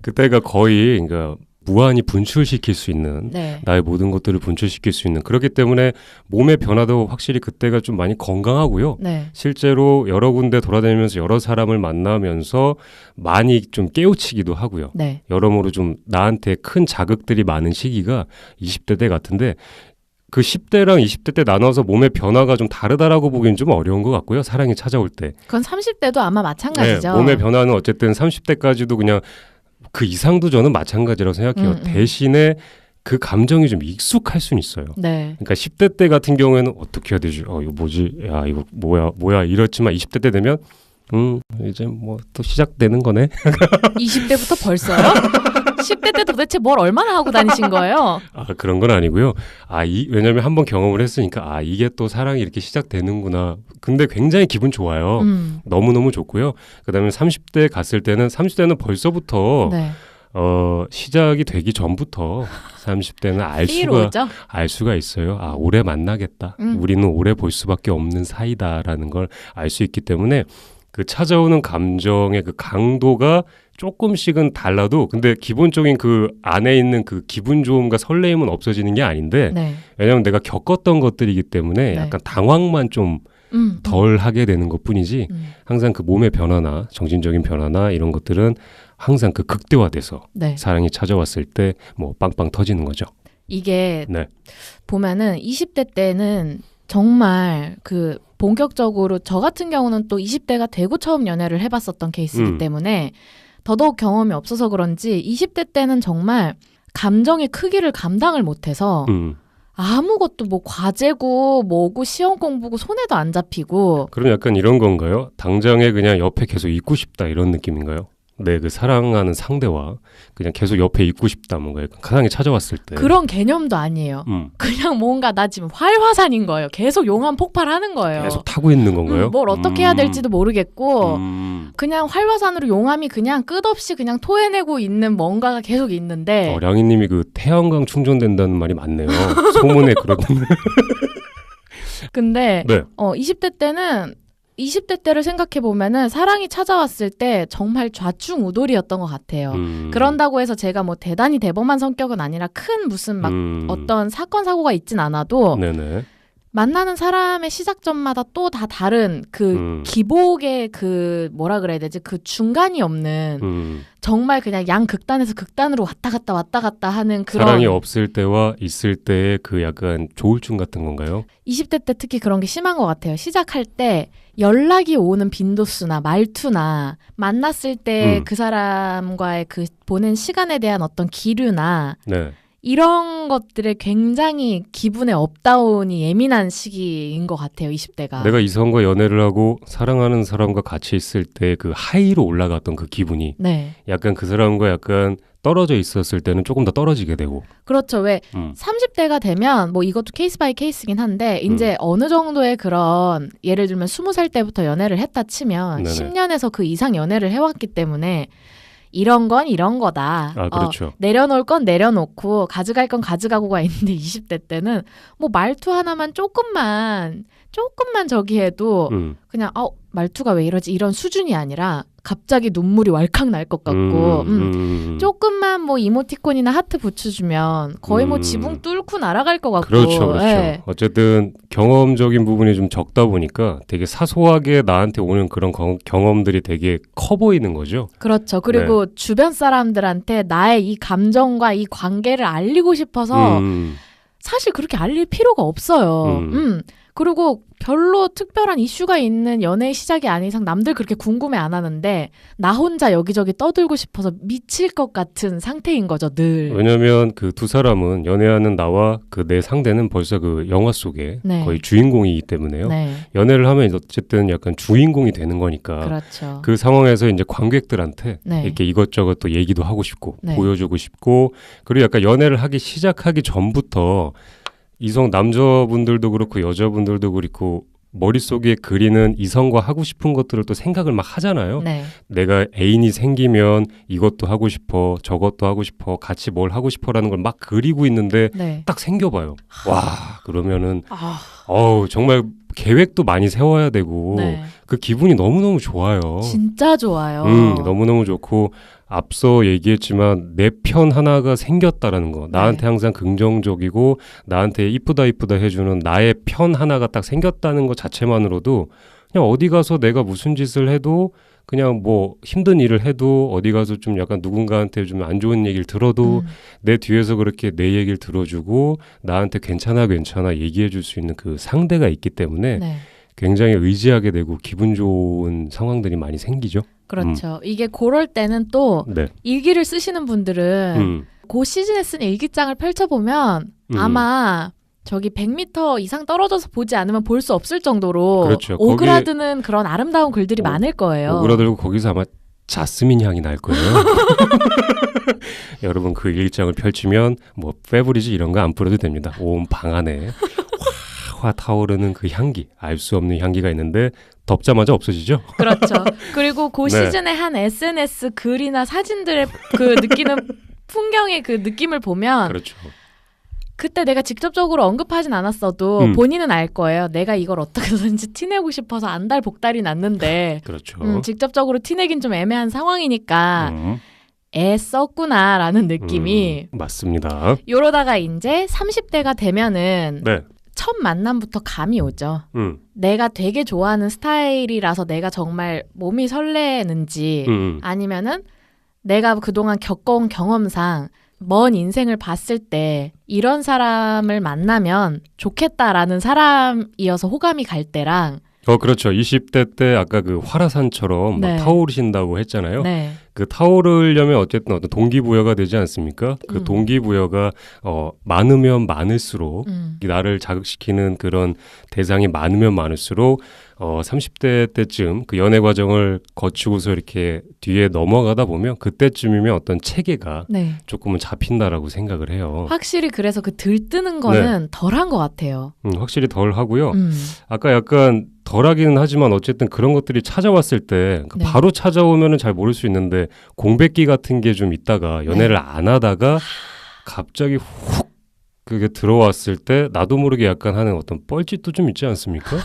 그때가 거의 그러니까 무한히 분출시킬 수 있는 네. 나의 모든 것들을 분출시킬 수 있는 그렇기 때문에 몸의 변화도 확실히 그때가 좀 많이 건강하고요. 네. 실제로 여러 군데 돌아다니면서 여러 사람을 만나면서 많이 좀 깨우치기도 하고요. 네. 여러모로 좀 나한테 큰 자극들이 많은 시기가 20대 때 같은데 그 10대랑 20대 때 나눠서 몸의 변화가 좀 다르다라고 보기엔 좀 어려운 것 같고요. 사랑이 찾아올 때. 그건 30대도 아마 마찬가지죠. 네, 몸의 변화는 어쨌든 30대까지도 그냥 그 이상도 저는 마찬가지라고 생각해요. 대신에 그 감정이 좀 익숙할 수는 있어요. 네. 그러니까 10대 때 같은 경우에는 어떻게 해야 되지? 이거 뭐지? 야, 이거 뭐야? 이렇지만 20대 때 되면 이제 뭐 또 시작되는 거네. 20대부터 벌써요? 10대 때 도대체 뭘 얼마나 하고 다니신 거예요? 아, 그런 건 아니고요. 왜냐면 한번 경험을 했으니까 이게 또 사랑이 이렇게 시작되는구나. 근데 굉장히 기분 좋아요. 너무너무 좋고요. 그다음에 30대 갔을 때는 30대는 벌써부터 네. 시작이 되기 전부터 30대는 알 수가 있어요. 오래 만나겠다. 우리는 오래 볼 수밖에 없는 사이다라는 걸 알 수 있기 때문에 그 찾아오는 감정의 그 강도가 조금씩은 달라도 근데 기본적인 그 안에 있는 그 기분 좋음과 설레임은 없어지는 게 아닌데 네. 왜냐하면 내가 겪었던 것들이기 때문에 네. 약간 당황만 좀 덜 하게 되는 것뿐이지 항상 그 몸의 변화나 정신적인 변화나 이런 것들은 항상 그 극대화돼서 네. 사랑이 찾아왔을 때 뭐 빵빵 터지는 거죠. 이게 네. 보면은 20대 때는 정말 그 본격적으로 저 같은 경우는 또 20대가 되고 처음 연애를 해봤었던 케이스이기 때문에 더더욱 경험이 없어서 그런지 20대 때는 정말 감정의 크기를 감당을 못해서 아무것도 뭐 과제고 뭐고 시험 공부고 손에도 안 잡히고. 그럼 약간 이런 건가요? 당장에 그냥 옆에 계속 있고 싶다 이런 느낌인가요? 네, 그 사랑하는 상대와 그냥 계속 옆에 있고 싶다 뭔가 사랑이 찾아왔을 때 그런 개념도 아니에요. 그냥 뭔가 나 지금 활화산인 거예요. 계속 용암 폭발하는 거예요. 계속 타고 있는 건가요? 뭘 어떻게 해야 될지도 모르겠고 그냥 활화산으로 용암이 그냥 끝없이 그냥 토해내고 있는 뭔가가 계속 있는데 량이님이 그 태양광 충전된다는 말이 맞네요. 소문에 그러던데. 근데 네. 20대 때는 20대 때를 생각해 보면은 사랑이 찾아왔을 때 정말 좌충우돌이었던 것 같아요. 그런다고 해서 제가 뭐 대단히 대범한 성격은 아니라 큰 무슨 막 어떤 사건 사고가 있진 않아도 네네. 만나는 사람의 시작점마다 또 다 다른 그 기복의 그 뭐라 그래야 되지? 그 중간이 없는 정말 그냥 양극단에서 극단으로 왔다 갔다 하는 그런 사랑이 없을 때와 있을 때의 그 약간 조울증 같은 건가요? 20대 때 특히 그런 게 심한 것 같아요. 시작할 때 연락이 오는 빈도수나 말투나 만났을 때 그 사람과의 그 보낸 시간에 대한 어떤 기류나 네. 이런 것들에 굉장히 기분에 업다운이 예민한 시기인 것 같아요. 20대가. 내가 이성과 연애를 하고 사랑하는 사람과 같이 있을 때 그 하이로 올라갔던 그 기분이 네. 약간 그 사람과 약간 떨어져 있었을 때는 조금 더 떨어지게 되고. 그렇죠. 왜 30대가 되면 뭐 이것도 케이스 바이 케이스긴 한데 이제 어느 정도의 그런 예를 들면 20살 때부터 연애를 했다 치면 네네. 10년에서 그 이상 연애를 해왔기 때문에 이런 건 이런 거다. 아, 그렇죠. 내려놓을 건 내려놓고 가져갈 건 가져가고가 있는데 20대 때는 뭐 말투 하나만 조금만 저기 해도 그냥 말투가 왜 이러지 이런 수준이 아니라 갑자기 눈물이 왈칵 날 것 같고 조금만 뭐 이모티콘이나 하트 붙여주면 거의 뭐 지붕 뚫고 날아갈 것 같고 그렇죠. 네. 어쨌든 경험적인 부분이 좀 적다 보니까 되게 사소하게 나한테 오는 그런 경험들이 되게 커 보이는 거죠. 그렇죠. 그리고 네. 주변 사람들한테 나의 이 감정과 이 관계를 알리고 싶어서 사실 그렇게 알릴 필요가 없어요. 그리고 별로 특별한 이슈가 있는 연애의 시작이 아닌 이상 남들 그렇게 궁금해 안 하는데 나 혼자 여기저기 떠들고 싶어서 미칠 것 같은 상태인 거죠, 늘. 왜냐면 그 두 사람은 연애하는 나와 그 내 상대는 벌써 그 영화 속에 네. 거의 주인공이기 때문에요. 네. 연애를 하면 어쨌든 약간 주인공이 되는 거니까 그렇죠. 그 상황에서 이제 관객들한테 네. 이렇게 이것저것 또 얘기도 하고 싶고 네. 보여주고 싶고 그리고 약간 연애를 하기 시작하기 전부터 이성 남자분들도 그렇고 여자분들도 그렇고 머릿속에 그리는 이성과 하고 싶은 것들을 또 생각을 막 하잖아요. 네. 내가 애인이 생기면 이것도 하고 싶어 저것도 하고 싶어 같이 뭘 하고 싶어라는 걸 막 그리고 있는데 네. 딱 생겨봐요. 와 그러면은 정말 계획도 많이 세워야 되고 네. 그 기분이 너무너무 좋아요. 진짜 좋아요. 너무너무 좋고 앞서 얘기했지만 내 편 하나가 생겼다라는 거. 나한테 네. 항상 긍정적이고 나한테 이쁘다 해주는 나의 편 하나가 딱 생겼다는 것 자체만으로도 그냥 어디 가서 내가 무슨 짓을 해도 그냥 뭐 힘든 일을 해도 어디 가서 좀 약간 누군가한테 좀 안 좋은 얘기를 들어도 내 뒤에서 그렇게 내 얘기를 들어주고 나한테 괜찮아 얘기해 줄 수 있는 그 상대가 있기 때문에 네. 굉장히 의지하게 되고 기분 좋은 상황들이 많이 생기죠. 그렇죠. 이게 그럴 때는 또 네. 일기를 쓰시는 분들은 그 시즌에 쓴 일기장을 펼쳐보면 아마 저기 100m 이상 떨어져서 보지 않으면 볼 수 없을 정도로 그렇죠. 오그라드는 그런 아름다운 글들이 많을 거예요. 오그라들고 거기서 아마 자스민 향이 날 거예요. 여러분 그 일기장을 펼치면 뭐 페브리즈 이런 거 안 뿌려도 됩니다. 온 방 안에 화 타오르는 그 향기, 알 수 없는 향기가 있는데 덮자마자 없어지죠. 그렇죠. 그리고 그 네. 시즌에 한 SNS 글이나 사진들의 그 느끼는 풍경의 그 느낌을 보면 그렇죠. 그때 내가 직접적으로 언급하진 않았어도 본인은 알 거예요. 내가 이걸 어떻게든지 티내고 싶어서 안달복달이 났는데 그렇죠. 직접적으로 티내긴 좀 애매한 상황이니까 애썼구나라는 느낌이 맞습니다. 이러다가 이제 30대가 되면은 네. 첫 만남부터 감이 오죠. 내가 되게 좋아하는 스타일이라서 내가 정말 몸이 설레는지 아니면은 내가 그동안 겪어온 경험상 먼 인생을 봤을 때 이런 사람을 만나면 좋겠다라는 사람이어서 호감이 갈 때랑 그렇죠. 20대 때 아까 그 화라산처럼 네. 막 타오르신다고 했잖아요. 네. 그 타오르려면 어쨌든 어떤 동기부여가 되지 않습니까? 그 동기부여가 많으면 많을수록 나를 자극시키는 그런 대상이 많으면 많을수록 30대 때쯤 그 연애 과정을 거치고서 이렇게 뒤에 넘어가다 보면 그때쯤이면 어떤 체계가 네. 조금은 잡힌다라고 생각을 해요. 확실히 그래서 그 들뜨는 거는 덜한 것 같아요. 확실히 덜 하고요. 아까 약간 덜하기는 하지만 어쨌든 그런 것들이 찾아왔을 때 네. 바로 찾아오면은 잘 모를 수 있는데 공백기 같은 게 좀 있다가 연애를 안 하다가 갑자기 훅 그게 들어왔을 때 나도 모르게 약간 하는 어떤 뻘짓도 좀 있지 않습니까?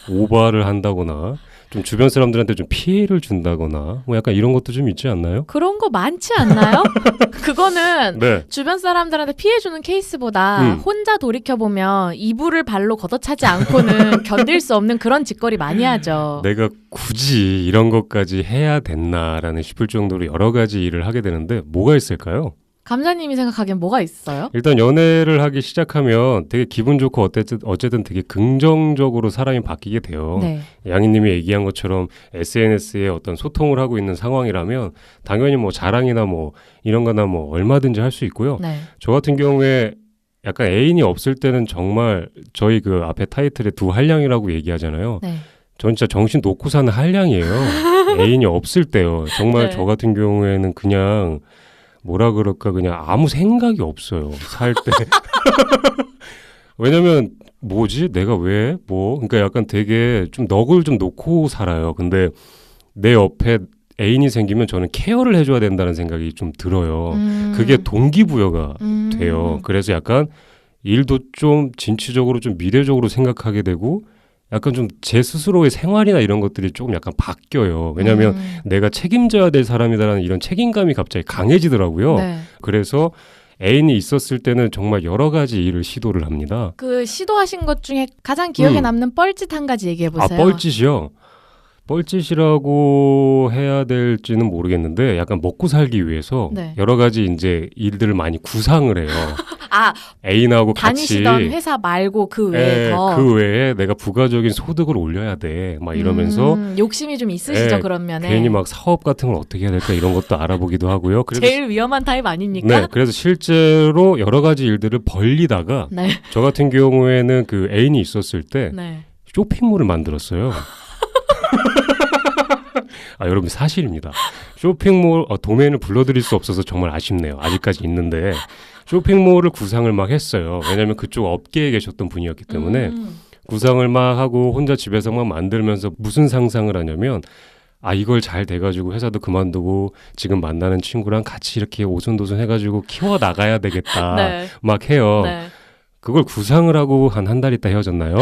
오바를 한다거나 좀 주변 사람들한테 좀 피해를 준다거나 뭐 약간 이런 것도 좀 있지 않나요? 그런 거 많지 않나요? 그거는 네. 주변 사람들한테 피해주는 케이스보다 혼자 돌이켜보면 이불을 발로 걷어차지 않고는 견딜 수 없는 그런 짓거리 많이 하죠. 내가 굳이 이런 것까지 해야 됐나라는 싶을 정도로 여러 가지 일을 하게 되는데 뭐가 있을까요? 감자님이 생각하기엔 뭐가 있어요? 일단 연애를 하기 시작하면 되게 기분 좋고 어쨌든 되게 긍정적으로 사람이 바뀌게 돼요. 네. 양희님이 얘기한 것처럼 SNS에 어떤 소통을 하고 있는 상황이라면 당연히 뭐 자랑이나 뭐 이런 거나 뭐 얼마든지 할 수 있고요. 네. 저 같은 경우에 약간 애인이 없을 때는 정말 저희 그 앞에 타이틀에 두 한량이라고 얘기하잖아요. 네. 전 진짜 정신 놓고 사는 한량이에요. 애인이 없을 때요. 정말 네. 저 같은 경우에는 그냥 뭐라 그럴까 그냥 아무 생각이 없어요. 살 때. 왜냐면 뭐지? 내가 왜? 뭐? 그러니까 약간 되게 좀 넋을 좀 놓고 살아요. 근데 내 옆에 애인이 생기면 저는 케어를 해줘야 된다는 생각이 좀 들어요. 그게 동기부여가 돼요. 그래서 약간 일도 좀 진취적으로 좀 미래적으로 생각하게 되고 약간 좀 제 스스로의 생활이나 이런 것들이 조금 약간 바뀌어요. 왜냐하면 내가 책임져야 될 사람이다라는 이런 책임감이 갑자기 강해지더라고요. 네. 그래서 애인이 있었을 때는 정말 여러 가지 일을 시도를 합니다. 그 시도하신 것 중에 가장 기억에 남는 뻘짓 한 가지 얘기해 보세요. 아, 뻘짓이요? 뻘짓이라고 해야 될지는 모르겠는데 약간 먹고 살기 위해서 네. 여러 가지 이제 일들을 많이 구상을 해요. 아, 애인하고 다니시던 같이 회사 말고 그 외에 더. 그 외에 내가 부가적인 소득을 올려야 돼. 막 이러면서 욕심이 좀 있으시죠, 그런 면에. 괜히 막 사업 같은 걸 어떻게 해야 될까 이런 것도 알아보기도 하고요. 그래서 제일 위험한 타입 아닙니까? 네, 그래서 실제로 여러 가지 일들을 벌리다가 네. 저 같은 경우에는 그 애인이 있었을 때 네. 쇼핑몰을 만들었어요. 아, 여러분 사실입니다. 쇼핑몰 도메인을 불러드릴 수 없어서 정말 아쉽네요. 아직까지 있는데 쇼핑몰을 구상을 막 했어요. 왜냐하면 그쪽 업계에 계셨던 분이었기 때문에 구상을 막 하고 혼자 집에서 막 만들면서 무슨 상상을 하냐면 아 이걸 잘 돼가지고 회사도 그만두고 지금 만나는 친구랑 같이 이렇게 오손도손 해가지고 키워 나가야 되겠다 네. 막 해요. 네. 그걸 구상을 하고 한 달 있다 헤어졌나요?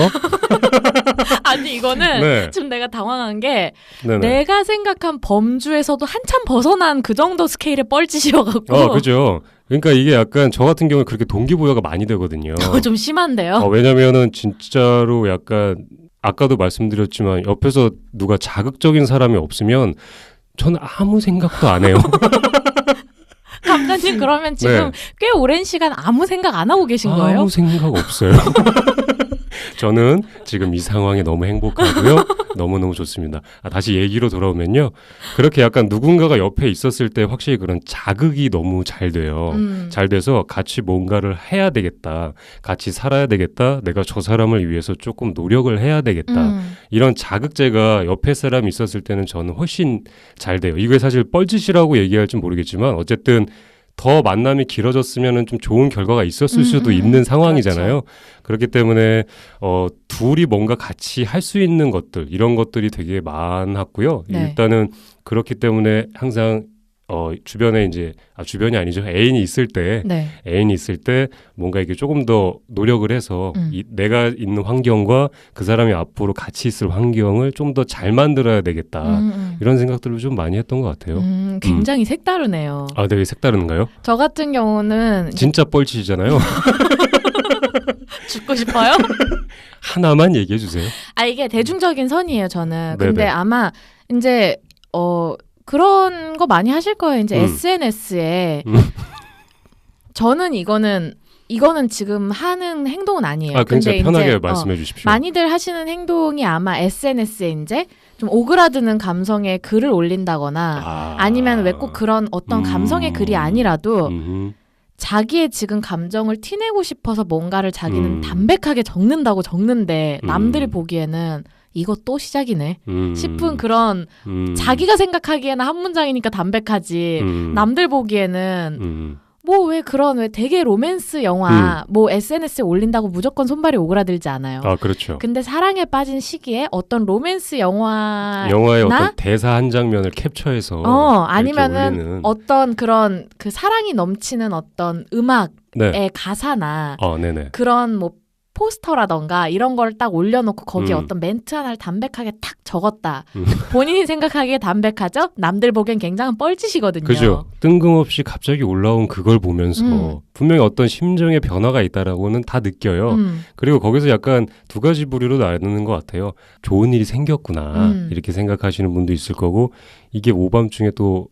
아니 이거는 네. 지금 내가 당황한 게 네네. 내가 생각한 범주에서도 한참 벗어난 그 정도 스케일의 뻘짓이어갖고 그죠. 그러니까 이게 약간 저 같은 경우에 그렇게 동기부여가 많이 되거든요. 좀 심한데요. 왜냐면은 진짜로 약간 아까도 말씀드렸지만 옆에서 누가 자극적인 사람이 없으면 저는 아무 생각도 안 해요. 감자님 그러면 지금 꽤 오랜 시간 아무 생각 안 하고 계신 거예요? 아무 생각 없어요. 저는 지금 이 상황에 너무 행복하고요. 너무너무 좋습니다. 다시 얘기로 돌아오면요. 그렇게 약간 누군가가 옆에 있었을 때 확실히 그런 자극이 너무 잘 돼요. 잘 돼서 같이 뭔가를 해야 되겠다. 같이 살아야 되겠다. 내가 저 사람을 위해서 조금 노력을 해야 되겠다. 이런 자극제가 옆에 사람이 있었을 때는 저는 훨씬 잘 돼요. 이게 사실 뻘짓이라고 얘기할지 모르겠지만 어쨌든 더 만남이 길어졌으면 좀 좋은 결과가 있었을 수도 있는 상황이잖아요. 그렇죠. 그렇기 때문에 둘이 뭔가 같이 할 수 있는 것들 이런 것들이 되게 많았고요. 네. 일단은 그렇기 때문에 항상 주변에 이제 주변이 아니죠. 애인이 있을 때 뭔가 이게 조금 더 노력을 해서 내가 있는 환경과 그 사람이 앞으로 같이 있을 환경을 좀 더 잘 만들어야 되겠다. 이런 생각들을 좀 많이 했던 것 같아요. 굉장히 색다르네요. 되게 색다른가요? 저 같은 경우는 진짜 뻘짓이잖아요. 죽고 싶어요? 하나만 얘기해 주세요. 이게 대중적인 선이에요, 저는. 근데 네네. 아마 이제 그런 거 많이 하실 거예요. 이제 SNS에 저는 이거는 지금 하는 행동은 아니에요. 굉장히 근데 편하게 이제, 말씀해 주십시오. 많이들 하시는 행동이 아마 SNS에 이제 좀 오그라드는 감성의 글을 올린다거나 아니면 왜 꼭 그런 어떤 감성의 글이 아니라도 자기의 지금 감정을 티내고 싶어서 뭔가를 자기는 담백하게 적는데 남들이 보기에는 이거 또 시작이네 싶은 그런 자기가 생각하기에는 한 문장이니까 담백하지 남들 보기에는 왜 되게 로맨스 영화 SNS에 올린다고 무조건 손발이 오그라들지 않아요. 그렇죠. 근데 사랑에 빠진 시기에 어떤 로맨스 영화의 어떤 대사 한 장면을 캡처해서 아니면은 올리는. 어떤 그런 그 사랑이 넘치는 어떤 음악의 네. 가사나 네네. 그런 포스터라던가 이런 걸 딱 올려놓고 거기에 어떤 멘트 하나를 담백하게 탁 적었다. 본인이 생각하기에 담백하죠? 남들 보기엔 굉장한 뻘짓이거든요. 그죠. 뜬금없이 갑자기 올라온 그걸 보면서 분명히 어떤 심정의 변화가 있다라고는 다 느껴요. 그리고 거기서 약간 두 가지 부류로 나누는 것 같아요. 좋은 일이 생겼구나 이렇게 생각하시는 분도 있을 거고 이게 오밤중에 또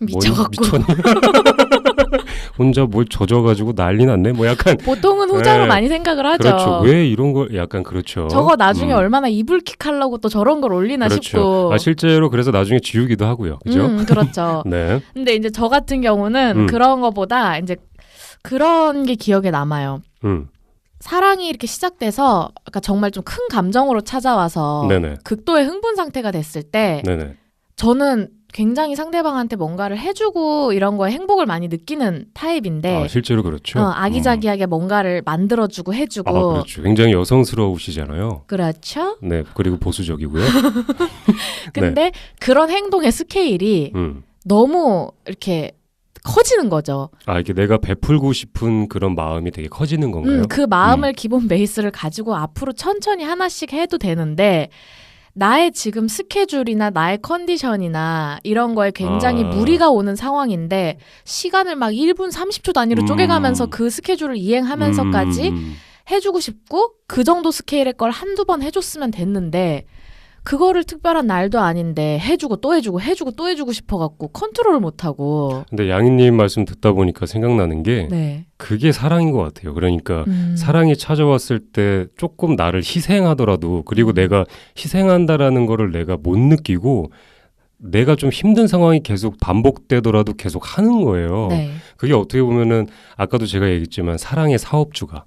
미쳐갖고 혼자 뭘 젖어가지고 난리 났네. 뭐 약간 보통은 후자로 많이 생각을 하죠. 그렇죠. 왜 이런 걸 약간 그렇죠. 저거 나중에 얼마나 이불킥 하려고 또 저런 걸 올리나 그렇죠. 싶고. 실제로 그래서 나중에 지우기도 하고요. 그죠? 그렇죠. 네. 근데 이제 저 같은 경우는 그런 거보다 이제 그런 게 기억에 남아요. 사랑이 이렇게 시작돼서 그러니까 정말 좀 큰 감정으로 찾아와서 네네. 극도의 흥분 상태가 됐을 때 네네. 저는 굉장히 상대방한테 뭔가를 해주고 이런 거에 행복을 많이 느끼는 타입인데 실제로 그렇죠. 아기자기하게 뭔가를 만들어주고 해주고 그렇죠. 굉장히 여성스러우시잖아요. 그렇죠. 네. 그리고 보수적이고요. 근데 네. 그런 행동의 스케일이 너무 이렇게 커지는 거죠. 이렇게 내가 베풀고 싶은 그런 마음이 되게 커지는 건가요? 그 마음을 기본 베이스를 가지고 앞으로 천천히 하나씩 해도 되는데 나의 지금 스케줄이나 나의 컨디션이나 이런 거에 굉장히 무리가 오는 상황인데 시간을 막 1분 30초 단위로 쪼개가면서 그 스케줄을 이행하면서까지 해주고 싶고 그 정도 스케일의 걸 한두 번 해줬으면 됐는데 그거를 특별한 날도 아닌데 해주고 또 해주고 해주고 또 해주고 싶어갖고 컨트롤을 못하고. 근데 양희님 말씀 듣다 보니까 생각나는 게 네. 그게 사랑인 것 같아요. 그러니까 사랑이 찾아왔을 때 조금 나를 희생하더라도 그리고 내가 희생한다라는 거를 내가 못 느끼고 내가 좀 힘든 상황이 계속 반복되더라도 계속 하는 거예요. 네. 그게 어떻게 보면은 아까도 제가 얘기했지만 사랑의 사업주가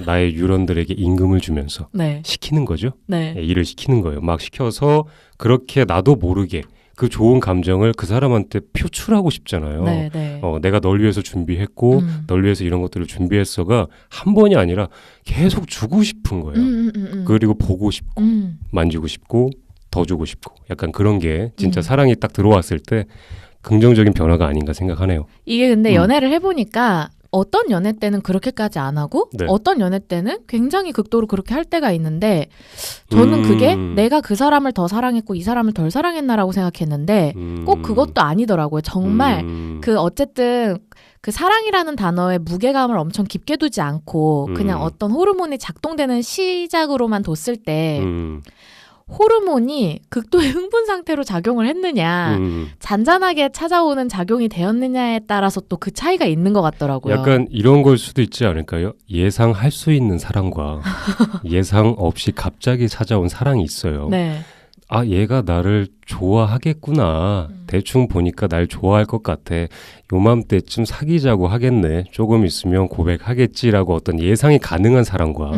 나의 유런들에게 임금을 주면서 네. 시키는 거죠. 네. 일을 시키는 거예요. 막 시켜서 그렇게 나도 모르게 그 좋은 감정을 그 사람한테 표출하고 싶잖아요. 네, 네. 내가 널 위해서 준비했고 널 위해서 이런 것들을 준비했어가 한 번이 아니라 계속 주고 싶은 거예요. 그리고 보고 싶고 만지고 싶고 더 주고 싶고 약간 그런 게 진짜 사랑이 딱 들어왔을 때 긍정적인 변화가 아닌가 생각하네요. 이게 근데 연애를 해보니까 어떤 연애 때는 그렇게까지 안 하고 네. 어떤 연애 때는 굉장히 극도로 그렇게 할 때가 있는데 저는 그게 내가 그 사람을 더 사랑했고 이 사람을 덜 사랑했나라고 생각했는데 꼭 그것도 아니더라고요. 정말 그 어쨌든 그 사랑이라는 단어에 무게감을 엄청 깊게 두지 않고 그냥 어떤 호르몬이 작동되는 시작으로만 뒀을 때 호르몬이 극도의 흥분 상태로 작용을 했느냐 잔잔하게 찾아오는 작용이 되었느냐에 따라서 또 그 차이가 있는 것 같더라고요. 약간 이런 걸 수도 있지 않을까요? 예상할 수 있는 사랑과 예상 없이 갑자기 찾아온 사랑이 있어요. 네. 얘가 나를 좋아하겠구나. 대충 보니까 날 좋아할 것 같아. 요맘때쯤 사귀자고 하겠네. 조금 있으면 고백하겠지라고 어떤 예상이 가능한 사랑과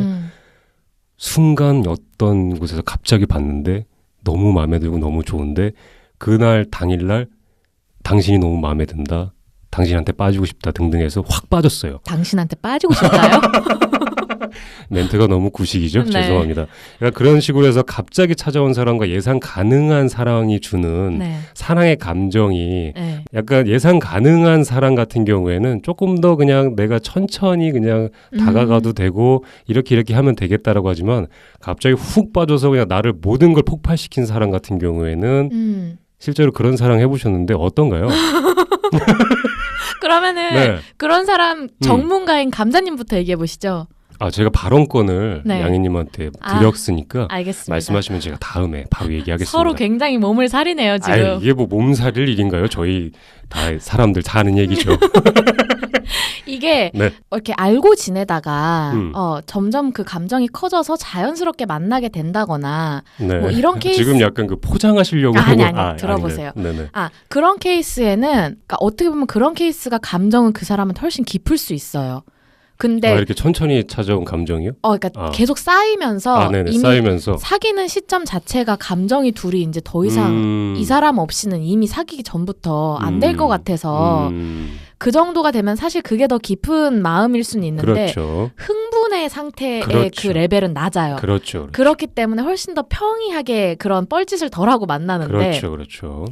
순간 어떤 곳에서 갑자기 봤는데 너무 마음에 들고 너무 좋은데 그날 당일날 당신이 너무 마음에 든다. 당신한테 빠지고 싶다 등등 해서 확 빠졌어요. 당신한테 빠지고 싶나요? 멘트가 너무 구식이죠? 네. 죄송합니다. 그러니까 그런 식으로 해서 갑자기 찾아온 사랑과 예상 가능한 사랑이 주는 네. 사랑의 감정이 네. 약간 예상 가능한 사랑 같은 경우에는 조금 더 그냥 내가 천천히 그냥 다가가도 되고 이렇게 하면 되겠다라고 하지만 갑자기 훅 빠져서 그냥 나를 모든 걸 폭발시킨 사랑 같은 경우에는 실제로 그런 사랑 해보셨는데 어떤가요? 그러면은 네. 그런 사람 전문가인 감자님부터 얘기해 보시죠. 제가 발언권을 네. 양희님한테 드렸으니까 알겠습니다. 말씀하시면 제가 다음에 바로 얘기하겠습니다. 서로 굉장히 몸을 사리네요 지금. 이게 뭐 몸살일 일인가요? 저희 다 사람들 다 아는 얘기죠. 이게 네. 이렇게 알고 지내다가 점점 그 감정이 커져서 자연스럽게 만나게 된다거나 네. 뭐 이런 케이스 지금 약간 그 포장하시려고 아니 아니네요. 들어보세요. 네네. 그런 케이스에는 그러니까 어떻게 보면 그런 케이스가 감정은 그 사람한테 훨씬 깊을 수 있어요. 근데 이렇게 천천히 찾아온 감정이요? 그러니까 계속 쌓이면서 네네. 이미 쌓이면서 사귀는 시점 자체가 감정이 둘이 이제 더 이상 이 사람 없이는 이미 사귀기 전부터 안 될 것 같아서 그 정도가 되면 사실 그게 더 깊은 마음일 수는 있는데 그렇죠. 흥분의 상태의 그렇죠. 그 레벨은 낮아요. 그렇죠. 그렇기 때문에 훨씬 더 평이하게 그런 뻘짓을 덜하고 만나는데 그렇죠.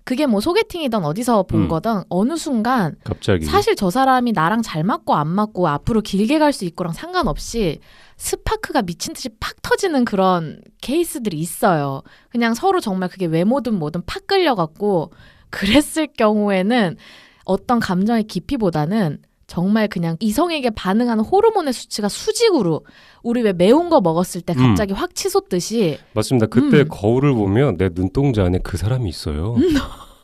그게 뭐 소개팅이든 어디서 본 거든 어느 순간 갑자기 사실 저 사람이 나랑 잘 맞고 안 맞고 앞으로 길게 갈 수 있고랑 상관없이 스파크가 미친 듯이 팍 터지는 그런 케이스들이 있어요. 그냥 서로 정말 그게 외모든 뭐든 팍 끌려갖고 그랬을 경우에는 어떤 감정의 깊이보다는 정말 그냥 이성에게 반응하는 호르몬의 수치가 수직으로 우리 왜 매운 거 먹었을 때 갑자기 확 치솟듯이 맞습니다. 그때 거울을 보면 내 눈동자 안에 그 사람이 있어요.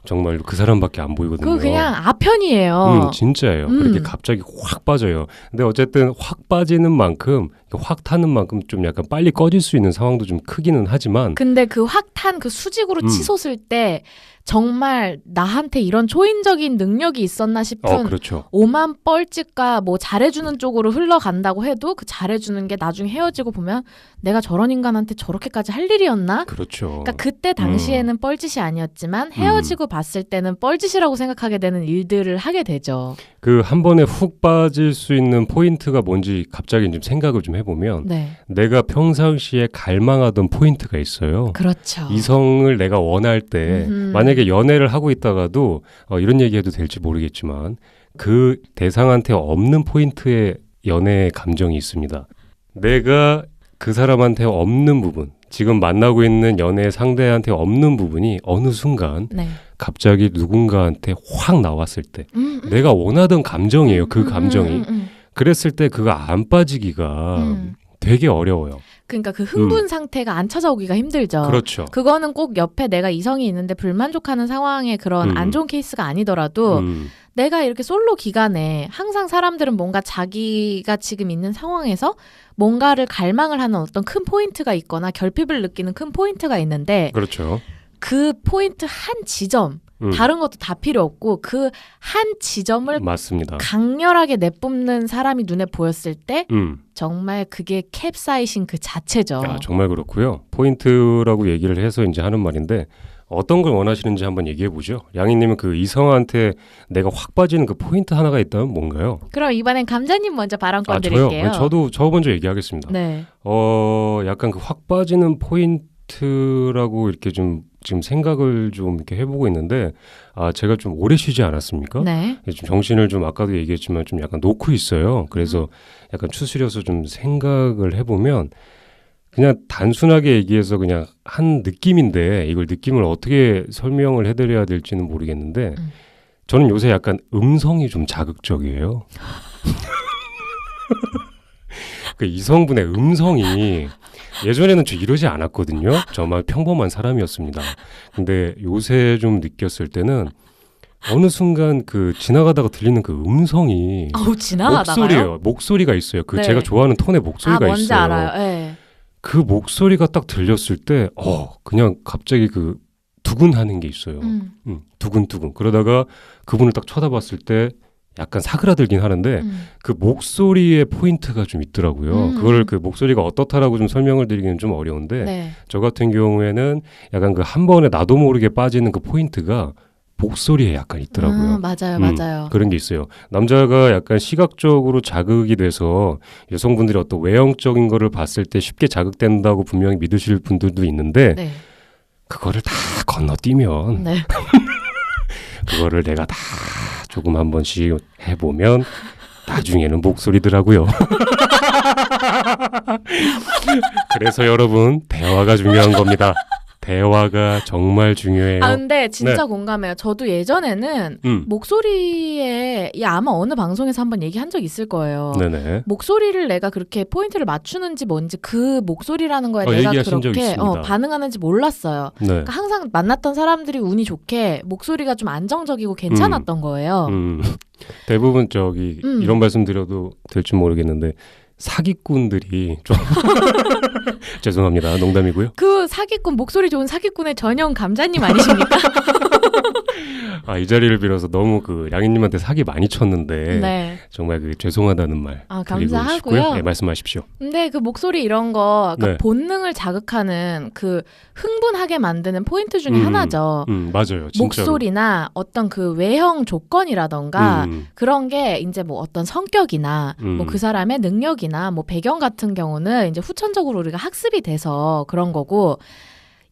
정말 그 사람밖에 안 보이거든요. 그거 그냥 아편이에요. 진짜예요. 그렇게 갑자기 확 빠져요. 근데 어쨌든 확 빠지는 만큼 확 타는 만큼 좀 약간 빨리 꺼질 수 있는 상황도 좀 크기는 하지만 근데 그 확 탄 그 수직으로 치솟을 때 정말 나한테 이런 초인적인 능력이 있었나 싶은 그렇죠. 오만 뻘짓과 뭐 잘해주는 쪽으로 흘러간다고 해도 그 잘해주는 게 나중에 헤어지고 보면 내가 저런 인간한테 저렇게까지 할 일이었나? 그렇죠. 그러니까 그때 당시에는 뻘짓이 아니었지만 헤어지고 봤을 때는 뻘짓이라고 생각하게 되는 일들을 하게 되죠. 그 한 번에 훅 빠질 수 있는 포인트가 뭔지 갑자기 좀 생각을 좀 해보면 네. 내가 평상시에 갈망하던 포인트가 있어요. 그렇죠. 이성을 내가 원할 때 만약에 연애를 하고 있다가도 이런 얘기해도 될지 모르겠지만 그 대상한테 없는 포인트의 연애의 감정이 있습니다. 내가 그 사람한테 없는 부분, 지금 만나고 있는 연애 상대한테 없는 부분이 어느 순간 네. 갑자기 누군가한테 확 나왔을 때 내가 원하던 감정이에요. 그 감정이. 그랬을 때 그거 안 빠지기가 되게 어려워요. 그러니까 그 흥분 상태가 안 찾아오기가 힘들죠. 그렇죠. 그거는 꼭 옆에 내가 이성이 있는데 불만족하는 상황의 그런 안 좋은 케이스가 아니더라도 내가 이렇게 솔로 기간에 항상 사람들은 뭔가 자기가 지금 있는 상황에서 뭔가를 갈망을 하는 어떤 큰 포인트가 있거나 결핍을 느끼는 큰 포인트가 있는데 그렇죠. 그 포인트 한 지점 다른 것도 다 필요 없고 그 한 지점을 맞습니다. 강렬하게 내뿜는 사람이 눈에 보였을 때 정말 그게 캡사이신 그 자체죠. 정말 그렇고요. 포인트라고 얘기를 해서 이제 하는 말인데 어떤 걸 원하시는지 한번 얘기해 보죠. 양희님은 그 이성한테 내가 확 빠지는 그 포인트 하나가 있다면 뭔가요? 그럼 이번엔 감자님 먼저 발언권 드릴게요. 저요? 저 먼저 얘기하겠습니다. 네. 약간 그 확 빠지는 포인트라고 이렇게 좀 지금 생각을 좀 이렇게 해보고 있는데 제가 좀 오래 쉬지 않았습니까? 네. 좀 정신을 좀 아까도 얘기했지만 좀 약간 놓고 있어요. 그래서 약간 추스려서 좀 생각을 해보면 그냥 단순하게 얘기해서 그냥 한 느낌인데 이걸 느낌을 어떻게 설명을 해드려야 될지는 모르겠는데 저는 요새 약간 음성이 좀 자극적이에요. 그 이성분의 음성이 예전에는 저 이러지 않았거든요. 정말 평범한 사람이었습니다. 근데 요새 좀 느꼈을 때는 어느 순간 그 지나가다가 들리는 그 음성이 지나가다가요? 목소리가 있어요. 그 네. 제가 좋아하는 톤의 목소리가 뭔지 있어요. 알아요. 네. 그 목소리가 딱 들렸을 때 그냥 갑자기 그 두근하는 게 있어요. 두근두근. 그러다가 그분을 딱 쳐다봤을 때 약간 사그라들긴 하는데 그 목소리의 포인트가 좀 있더라고요. 그걸 그 목소리가 어떻다라고 좀 설명을 드리기는 좀 어려운데 네. 저 같은 경우에는 약간 그 한 번에 나도 모르게 빠지는 그 포인트가 목소리에 약간 있더라고요. 맞아요. 그런 게 있어요. 남자가 약간 시각적으로 자극이 돼서 여성분들이 어떤 외형적인 거를 봤을 때 쉽게 자극된다고 분명히 믿으실 분들도 있는데 네. 그거를 다 건너뛰면 네. 그거를 내가 다 조금 한 번씩 해보면 나중에는 목소리더라고요. 그래서 여러분 대화가 중요한 겁니다. 대화가 정말 중요해요. 근데 진짜 네. 공감해요. 저도 예전에는 목소리에 아마 어느 방송에서 한번 얘기한 적 있을 거예요. 네네. 목소리를 내가 그렇게 포인트를 맞추는지 뭔지 그 목소리라는 거에 내가 얘기하신 적 그렇게 있습니다. 반응하는지 몰랐어요. 네. 그러니까 항상 만났던 사람들이 운이 좋게 목소리가 좀 안정적이고 괜찮았던 거예요. 대부분 이런 말씀 드려도 될지 모르겠는데 사기꾼들이 좀 죄송합니다. 농담이고요. 그 사기꾼 목소리 좋은 사기꾼의 전형 감자님 아니십니까? 이 자리를 빌어서 너무 그 양희님한테 사기 많이 쳤는데 네. 정말 그 죄송하다는 말 드리고 감사하고요. 싶고요. 네, 말씀하십시오. 근데 그 목소리 이런 거 그러니까 네. 본능을 자극하는 그 흥분하게 만드는 포인트 중에 하나죠. 맞아요. 진짜로. 목소리나 어떤 그 외형 조건이라던가 그런 게 이제 뭐 어떤 성격이나 뭐 그 사람의 능력이나 뭐 배경 같은 경우는 이제 후천적으로 우리가 학습이 돼서 그런 거고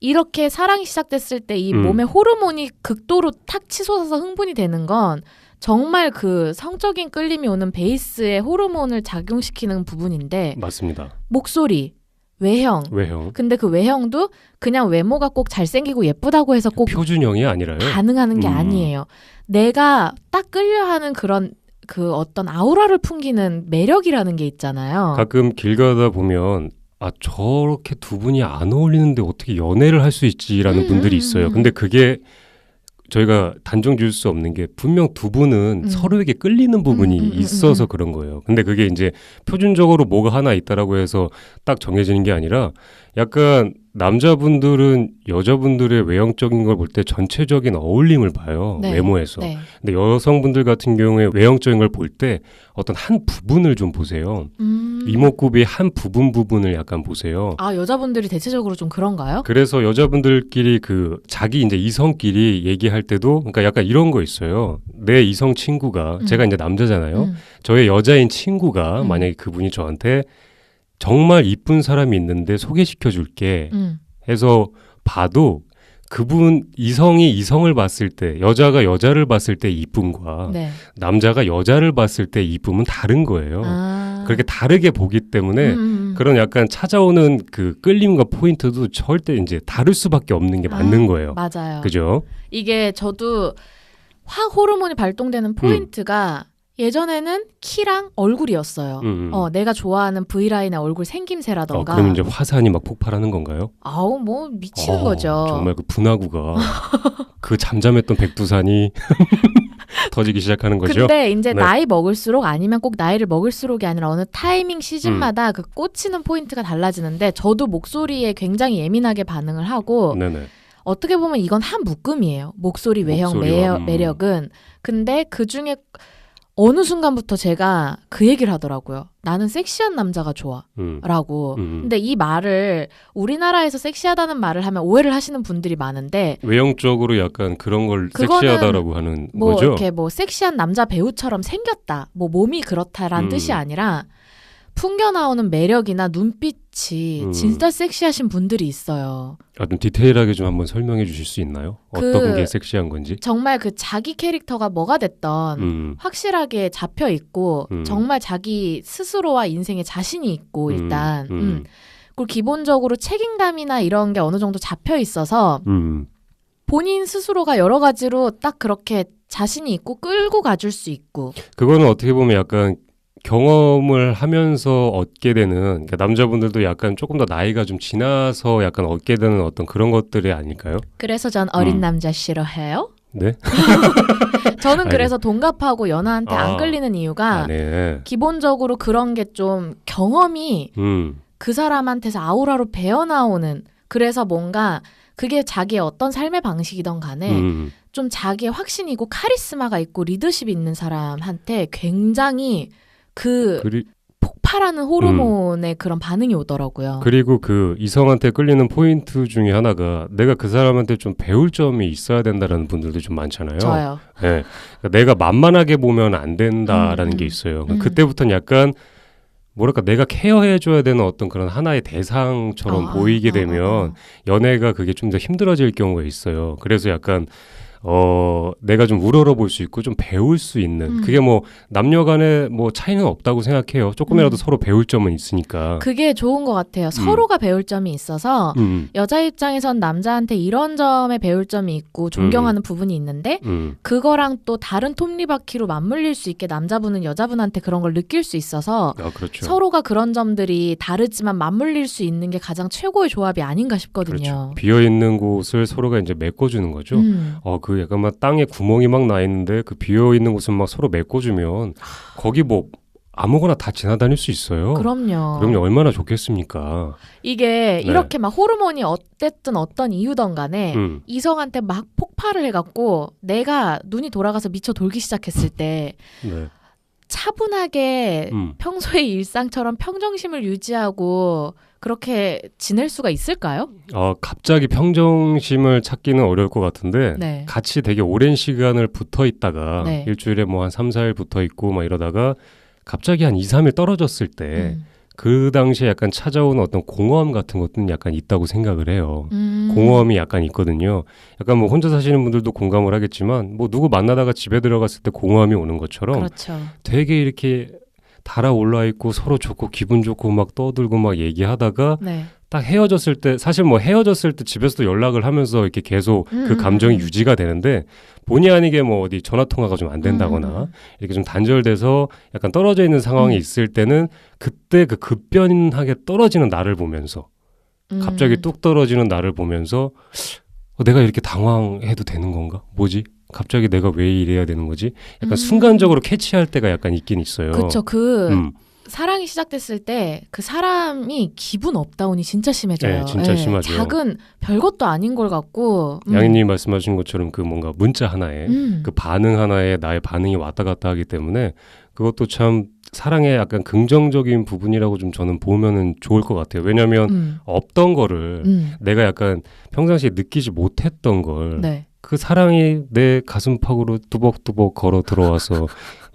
이렇게 사랑이 시작됐을 때 이 몸의 호르몬이 극도로 탁 치솟아서 흥분이 되는 건 정말 그 성적인 끌림이 오는 베이스의 호르몬을 작용시키는 부분인데 맞습니다. 목소리, 외형. 근데 그 외형도 그냥 외모가 꼭 잘생기고 예쁘다고 해서 꼭 표준형이 아니라요. 가능한 게 아니에요. 내가 딱 끌려하는 그런 그 어떤 아우라를 풍기는 매력이라는 게 있잖아요. 가끔 길 가다 보면 저렇게 두 분이 안 어울리는데 어떻게 연애를 할 수 있지라는 분들이 있어요. 근데 그게 저희가 단정 지을 수 없는 게 분명 두 분은 서로에게 끌리는 부분이 있어서 그런 거예요. 근데 그게 이제 표준적으로 뭐가 하나 있다라고 해서 딱 정해지는 게 아니라 약간 남자분들은 여자분들의 외형적인 걸 볼 때 전체적인 어울림을 봐요. 네. 외모에서. 네. 근데 여성분들 같은 경우에 외형적인 걸 볼 때 어떤 한 부분을 좀 보세요. 이목구비의 한 부분을 약간 보세요. 여자분들이 대체적으로 좀 그런가요? 그래서 여자분들끼리 그 자기 이제 이성끼리 얘기할 때도 그러니까 약간 이런 거 있어요. 내 이성 친구가 제가 이제 남자잖아요. 저의 여자인 친구가 만약에 그분이 저한테 정말 이쁜 사람이 있는데 소개시켜 줄게 해서 봐도 그분 이성이 이성을 봤을 때 여자가 여자를 봤을 때 이쁨과 네. 남자가 여자를 봤을 때 이쁨은 다른 거예요. 그렇게 다르게 보기 때문에 그런 약간 찾아오는 그 끌림과 포인트도 절대 이제 다를 수밖에 없는 게 맞는 거예요. 맞아요. 그죠? 이게 저도 확 호르몬이 발동되는 포인트가 예전에는 키랑 얼굴이었어요. 내가 좋아하는 V라인의 얼굴 생김새라던가. 그럼 이제 화산이 막 폭발하는 건가요? 뭐 미치는 거죠. 정말 그 분화구가 그 잠잠했던 백두산이 터지기 시작하는 거죠. 근데 이제 나이 먹을수록 아니면 꼭 나이를 먹을수록이 아니라 어느 타이밍 시즌마다 그 꽂히는 포인트가 달라지는데 저도 목소리에 굉장히 예민하게 반응을 하고 어떻게 보면 이건 한 묶음이에요. 목소리, 외형, 매력은. 근데 그중에 어느 순간부터 제가 그 얘기를 하더라고요. 나는 섹시한 남자가 좋아 라고. 근데 이 말을 우리나라에서 섹시하다는 말을 하면 오해를 하시는 분들이 많은데 외형적으로 약간 그런 걸 섹시하다라고 하는 거죠? 이렇게 섹시한 남자 배우처럼 생겼다. 몸이 그렇다라는 뜻이 아니라 풍겨나오는 매력이나 눈빛이 진짜 섹시하신 분들이 있어요. 좀 디테일하게 좀 한번 설명해 주실 수 있나요? 어떤 게 섹시한 건지? 정말 그 자기 캐릭터가 뭐가 됐던 확실하게 잡혀 있고 정말 자기 스스로와 인생에 자신이 있고 일단 그리고 기본적으로 책임감이나 이런 게 어느 정도 잡혀 있어서 본인 스스로가 여러 가지로 딱 그렇게 자신이 있고 끌고 가줄 수 있고 그거는 어떻게 보면 약간 경험을 하면서 얻게 되는 그러니까 남자분들도 약간 조금 더 나이가 좀 지나서 약간 얻게 되는 어떤 그런 것들이 아닐까요? 그래서 전 어린 남자 싫어해요. 네? 저는 그래서 동갑하고 연하한테 안 끌리는 이유가 기본적으로 그런 게 좀 경험이 그 사람한테서 아우라로 배어나오는 그래서 뭔가 그게 자기의 어떤 삶의 방식이든 간에 좀 자기의 확신이고 카리스마가 있고 리더십이 있는 사람한테 굉장히 폭발하는 호르몬의 그런 반응이 오더라고요. 그리고 그 이성한테 끌리는 포인트 중에 하나가 내가 그 사람한테 좀 배울 점이 있어야 된다라는 분들도 좀 많잖아요. 저요. 네. 그러니까 내가 만만하게 보면 안 된다라는 게 있어요. 그때부터는 약간 뭐랄까 내가 케어해줘야 되는 어떤 그런 하나의 대상처럼 보이게 되면 연애가 그게 좀 더 힘들어질 경우가 있어요. 그래서 약간 내가 좀 우러러 볼 수 있고 좀 배울 수 있는 그게 뭐 남녀 간에 뭐 차이는 없다고 생각해요. 조금이라도 서로 배울 점은 있으니까. 그게 좋은 것 같아요. 서로가 배울 점이 있어서 여자 입장에선 남자한테 이런 점에 배울 점이 있고 존경하는 부분이 있는데 그거랑 또 다른 톱니바퀴로 맞물릴 수 있게 남자분은 여자분한테 그런 걸 느낄 수 있어서 그렇죠. 서로가 그런 점들이 다르지만 맞물릴 수 있는 게 가장 최고의 조합이 아닌가 싶거든요. 그렇죠. 비어있는 곳을 서로가 이제 메꿔주는 거죠. 그 약간 막 땅에 구멍이 막 나 있는데 그 비어 있는 곳은 막 서로 메꿔주면 거기 뭐 아무거나 다 지나다닐 수 있어요. 그럼요. 얼마나 좋겠습니까? 이게 이렇게 막 호르몬이 어쨌든 어떤 이유든 간에 이성한테 막 폭발을 해갖고 내가 눈이 돌아가서 미쳐 돌기 시작했을 때 차분하게 평소의 일상처럼 평정심을 유지하고 그렇게 지낼 수가 있을까요? 갑자기 평정심을 찾기는 어려울 것 같은데 같이 되게 오랜 시간을 붙어 있다가 일주일에 뭐 한 3, 4일 붙어 있고 막 이러다가 갑자기 한 2, 3일 떨어졌을 때 그 당시에 약간 찾아오는 어떤 공허함 같은 것도 약간 있다고 생각을 해요. 공허함이 약간 있거든요. 약간 뭐 혼자 사시는 분들도 공감을 하겠지만 뭐 누구 만나다가 집에 들어갔을 때 공허함이 오는 것처럼 그렇죠. 되게 이렇게 달아올라 있고 서로 좋고 기분 좋고 막 떠들고 막 얘기하다가 네. 딱 헤어졌을 때 사실 뭐 헤어졌을 때 집에서도 연락을 하면서 이렇게 계속 그 감정이 유지가 되는데 본의 아니게 뭐 어디 전화 통화가 좀 안 된다거나 이렇게 좀 단절돼서 약간 떨어져 있는 상황이 있을 때는 그때 그 급변하게 떨어지는 나를 보면서 갑자기 뚝 떨어지는 나를 보면서 내가 이렇게 당황해도 되는 건가? 뭐지? 갑자기 내가 왜 이래야 되는 거지? 약간 순간적으로 캐치할 때가 약간 있긴 있어요. 그렇죠. 사랑이 시작됐을 때 그 사람이 기분 업다운이 진짜 심해져요. 네, 진짜 심하죠. 작은 별것도 아닌 걸 갖고 양희님이 말씀하신 것처럼 그 뭔가 문자 하나에 그 반응 하나에 나의 반응이 왔다 갔다 하기 때문에 그것도 참 사랑의 약간 긍정적인 부분이라고 좀 저는 보면은 좋을 것 같아요. 왜냐하면 없던 거를 내가 약간 평상시에 느끼지 못했던 걸 네. 그 사랑이 내 가슴팍으로 뚜벅뚜벅 걸어 들어와서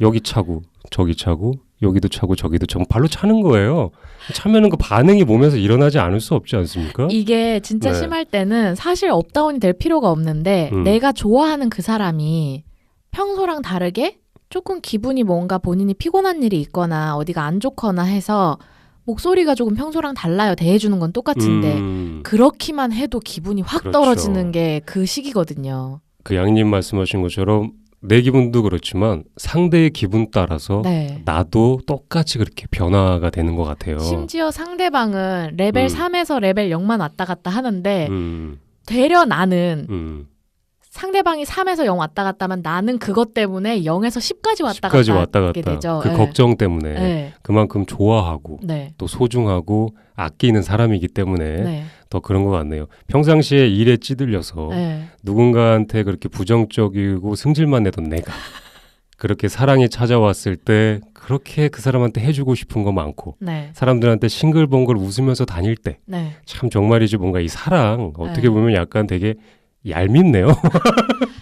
여기 차고 저기 차고 여기도 차고 저기도 차고 발로 차는 거예요. 차면은 그 반응이 몸에서 일어나지 않을 수 없지 않습니까? 이게 진짜 네. 심할 때는 사실 업다운이 될 필요가 없는데 내가 좋아하는 그 사람이 평소랑 다르게 조금 기분이 뭔가 본인이 피곤한 일이 있거나 어디가 안 좋거나 해서 목소리가 조금 평소랑 달라요. 대해주는 건 똑같은데 그렇기만 해도 기분이 확 그렇죠. 떨어지는 게 그 시기거든요. 그 양님 말씀하신 것처럼 내 기분도 그렇지만 상대의 기분 따라서 네. 나도 똑같이 그렇게 변화가 되는 것 같아요. 심지어 상대방은 레벨 3에서 레벨 0만 왔다 갔다 하는데 음, 되려 나는 상대방이 3에서 0 왔다 갔다 하면 나는 그것 때문에 0에서 10까지 왔다 10까지 갔다 왔다 하게 갔다. 되죠. 그 네. 걱정 때문에 네. 그만큼 좋아하고 네. 또 소중하고 아끼는 사람이기 때문에 네. 더 그런 것 같네요. 평상시에 일에 찌들려서 네. 누군가한테 그렇게 부정적이고 승질만 내던 내가 그렇게 사랑이 찾아왔을 때 그렇게 그 사람한테 해주고 싶은 거 많고 네. 사람들한테 싱글벙글 웃으면서 다닐 때 네. 참 정말이지 뭔가 이 사랑 어떻게 네. 보면 약간 되게 얄밉네요.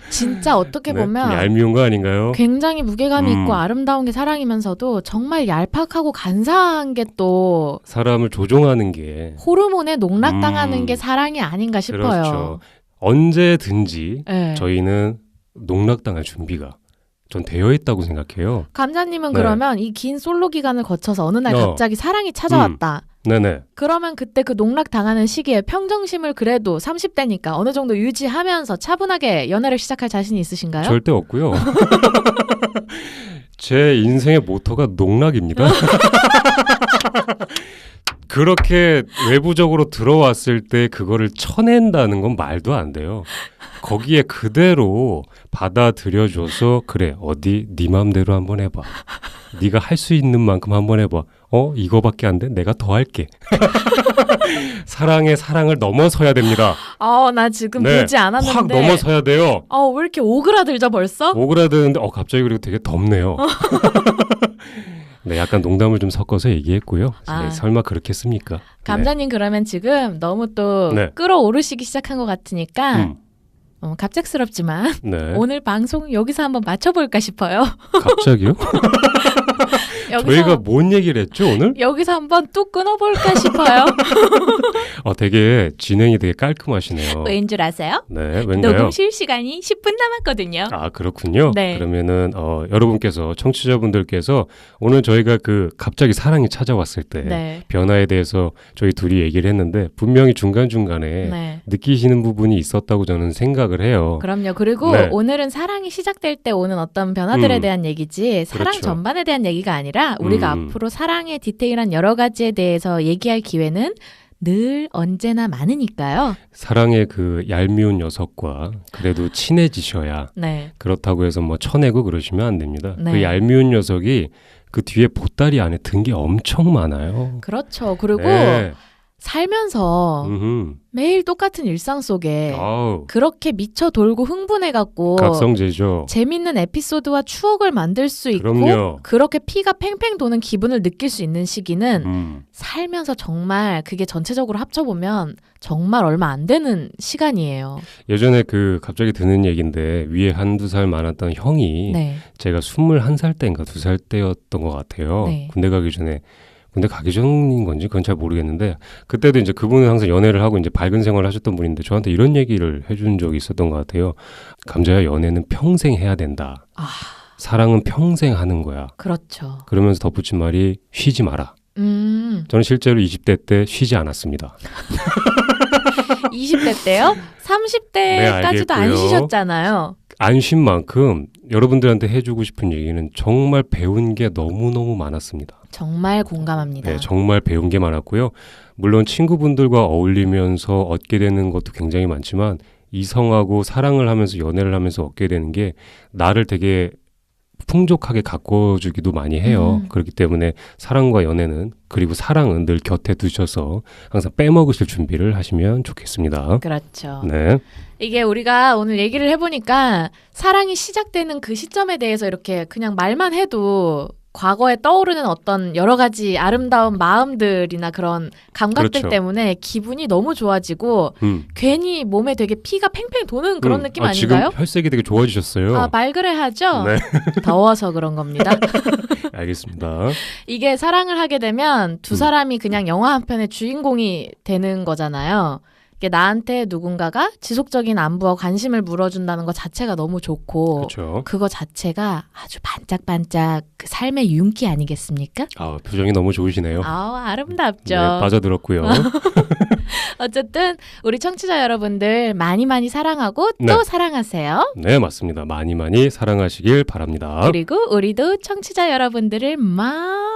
진짜 어떻게 네, 좀 보면 얄미운 거 아닌가요? 굉장히 무게감이 있고 아름다운 게 사랑이면서도 정말 얄팍하고 간사한 게 또 사람을 조종하는 게 호르몬에 농락당하는 게 사랑이 아닌가 싶어요. 그렇죠. 언제든지 네. 저희는 농락당할 준비가 전 되어 있다고 생각해요. 감자님은 네. 그러면 이 긴 솔로 기간을 거쳐서 어느 날 갑자기 사랑이 찾아왔다. 네네. 그러면 그때 그 농락당하는 시기에 평정심을 그래도 30대니까 어느 정도 유지하면서 차분하게 연애를 시작할 자신이 있으신가요? 절대 없고요. 제 인생의 모토가 농락입니다. 그렇게 외부적으로 들어왔을 때 그거를 쳐낸다는 건 말도 안 돼요. 거기에 그대로 받아들여줘서 그래 어디 네 맘대로 한번 해봐. 네가 할 수 있는 만큼 한번 해봐. 이거밖에 안 돼? 내가 더 할게. 사랑의 사랑을 넘어서야 됩니다. 나 지금 네, 보지 않았는데 확 넘어서야 돼요. 왜 이렇게 오그라들죠 벌써? 오그라드는데 갑자기 그리고 되게 덥네요. 네, 약간 농담을 좀 섞어서 얘기했고요. 아. 네, 설마 그렇겠습니까? 감자님 그러면 지금 너무 또 네. 끌어오르시기 시작한 것 같으니까 네. 갑작스럽지만 네. 오늘 방송 여기서 한번 맞춰볼까 싶어요. 갑자기요? 저희가 뭔 얘기를 했죠 오늘? 여기서 한번 뚝 끊어볼까 싶어요. 되게 진행이 되게 깔끔하시네요. 왠 줄 아세요? 네, 왠가요? 녹음실 시간이 10분 남았거든요. 아, 그렇군요. 네. 그러면은 여러분께서 청취자분들께서 오늘 저희가 그 갑자기 사랑이 찾아왔을 때 네. 변화에 대해서 저희 둘이 얘기를 했는데 분명히 중간중간에 네. 느끼시는 부분이 있었다고 저는 생각을 해요. 그럼요. 그리고 네. 오늘은 사랑이 시작될 때 오는 어떤 변화들에 대한 얘기지 사랑 그렇죠. 전반에 대한 얘기가 아니라 우리가 앞으로 사랑의 디테일한 여러 가지에 대해서 얘기할 기회는 늘 언제나 많으니까요. 사랑의 그 얄미운 녀석과 그래도 친해지셔야 네. 그렇다고 해서 뭐 쳐내고 그러시면 안 됩니다. 네. 그 얄미운 녀석이 그 뒤에 보따리 안에 든 게 엄청 많아요. 그렇죠. 그리고 네. 살면서 음흠. 매일 똑같은 일상 속에 아우, 그렇게 미쳐 돌고 흥분해갖고 각성제죠. 재밌는 에피소드와 추억을 만들 수 있고 그럼요. 그렇게 피가 팽팽 도는 기분을 느낄 수 있는 시기는 살면서 정말 그게 전체적으로 합쳐보면 정말 얼마 안 되는 시간이에요. 예전에 그 갑자기 드는 얘기인데 위에 한두 살 많았던 형이 네. 제가 21살 때인가 2살 때였던 것 같아요. 네. 군대 가기 전에 근데 가기 전인 건지 그건 잘 모르겠는데 그때도 이제 그분은 항상 연애를 하고 이제 밝은 생활을 하셨던 분인데 저한테 이런 얘기를 해준 적이 있었던 것 같아요. 감자야, 연애는 평생 해야 된다. 사랑은 평생 하는 거야. 그렇죠. 그러면서 덧붙인 말이 쉬지 마라. 저는 실제로 20대 때 쉬지 않았습니다. 20대 때요? 30대까지도 안 쉬셨잖아요. 안 쉰 만큼 여러분들한테 해주고 싶은 얘기는 정말 배운 게 너무너무 많았습니다. 정말 공감합니다. 네, 정말 배운 게 많았고요. 물론 친구분들과 어울리면서 얻게 되는 것도 굉장히 많지만 이성하고 사랑을 하면서 연애를 하면서 얻게 되는 게 나를 되게 풍족하게 가꿔주기도 많이 해요. 그렇기 때문에 사랑과 연애는 그리고 사랑은 늘 곁에 두셔서 항상 빼먹으실 준비를 하시면 좋겠습니다. 그렇죠. 네. 이게 우리가 오늘 얘기를 해보니까 사랑이 시작되는 그 시점에 대해서 이렇게 그냥 말만 해도 과거에 떠오르는 어떤 여러 가지 아름다운 마음들이나 그런 감각들 그렇죠. 때문에 기분이 너무 좋아지고 괜히 몸에 되게 피가 팽팽 도는 그런 느낌 아닌가요? 지금 혈색이 되게 좋아지셨어요. 말 그래 하죠? 네. 더워서 그런 겁니다. 알겠습니다. 이게 사랑을 하게 되면 두 사람이 그냥 영화 한 편의 주인공이 되는 거잖아요. 이게 나한테 누군가가 지속적인 안부와 관심을 물어준다는 것 자체가 너무 좋고 그렇죠. 그거 자체가 아주 반짝반짝 그 삶의 윤기 아니겠습니까? 표정이 너무 좋으시네요. 아름답죠. 네, 빠져들었고요. 어쨌든 우리 청취자 여러분들 많이 많이 사랑하고 또 네. 사랑하세요. 네, 맞습니다. 많이 많이 사랑하시길 바랍니다. 그리고 우리도 청취자 여러분들을 많이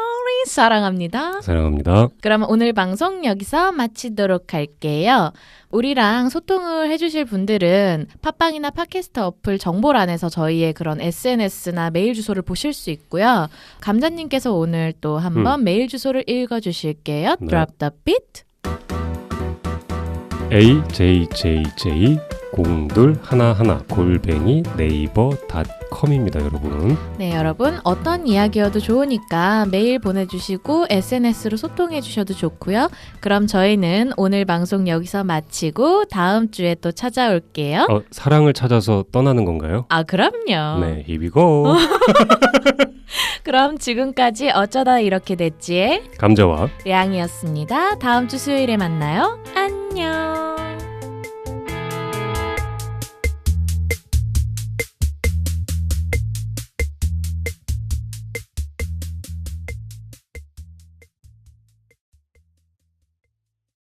사랑합니다. 사랑합니다. 그럼 오늘 방송 여기서 마치도록 할게요. 우리랑 소통을 해주실 분들은 팟빵이나 팟캐스트 어플 정보란에서 저희의 그런 SNS나 메일 주소를 보실 수 있고요. 감자님께서 오늘 또 한번 메일 주소를 읽어주실게요. 네. Drop the beat. ajjj0211@naver.com입니다, 여러분. 네, 여러분 어떤 이야기여도 좋으니까 메일 보내주시고 SNS로 소통해 주셔도 좋고요. 그럼 저희는 오늘 방송 여기서 마치고 다음 주에 또 찾아올게요. 사랑을 찾아서 떠나는 건가요? 그럼요. 네, here we go. 그럼 지금까지 어쩌다 이렇게 됐지의 감자와 량이었습니다. 다음 주 수요일에 만나요. 안녕.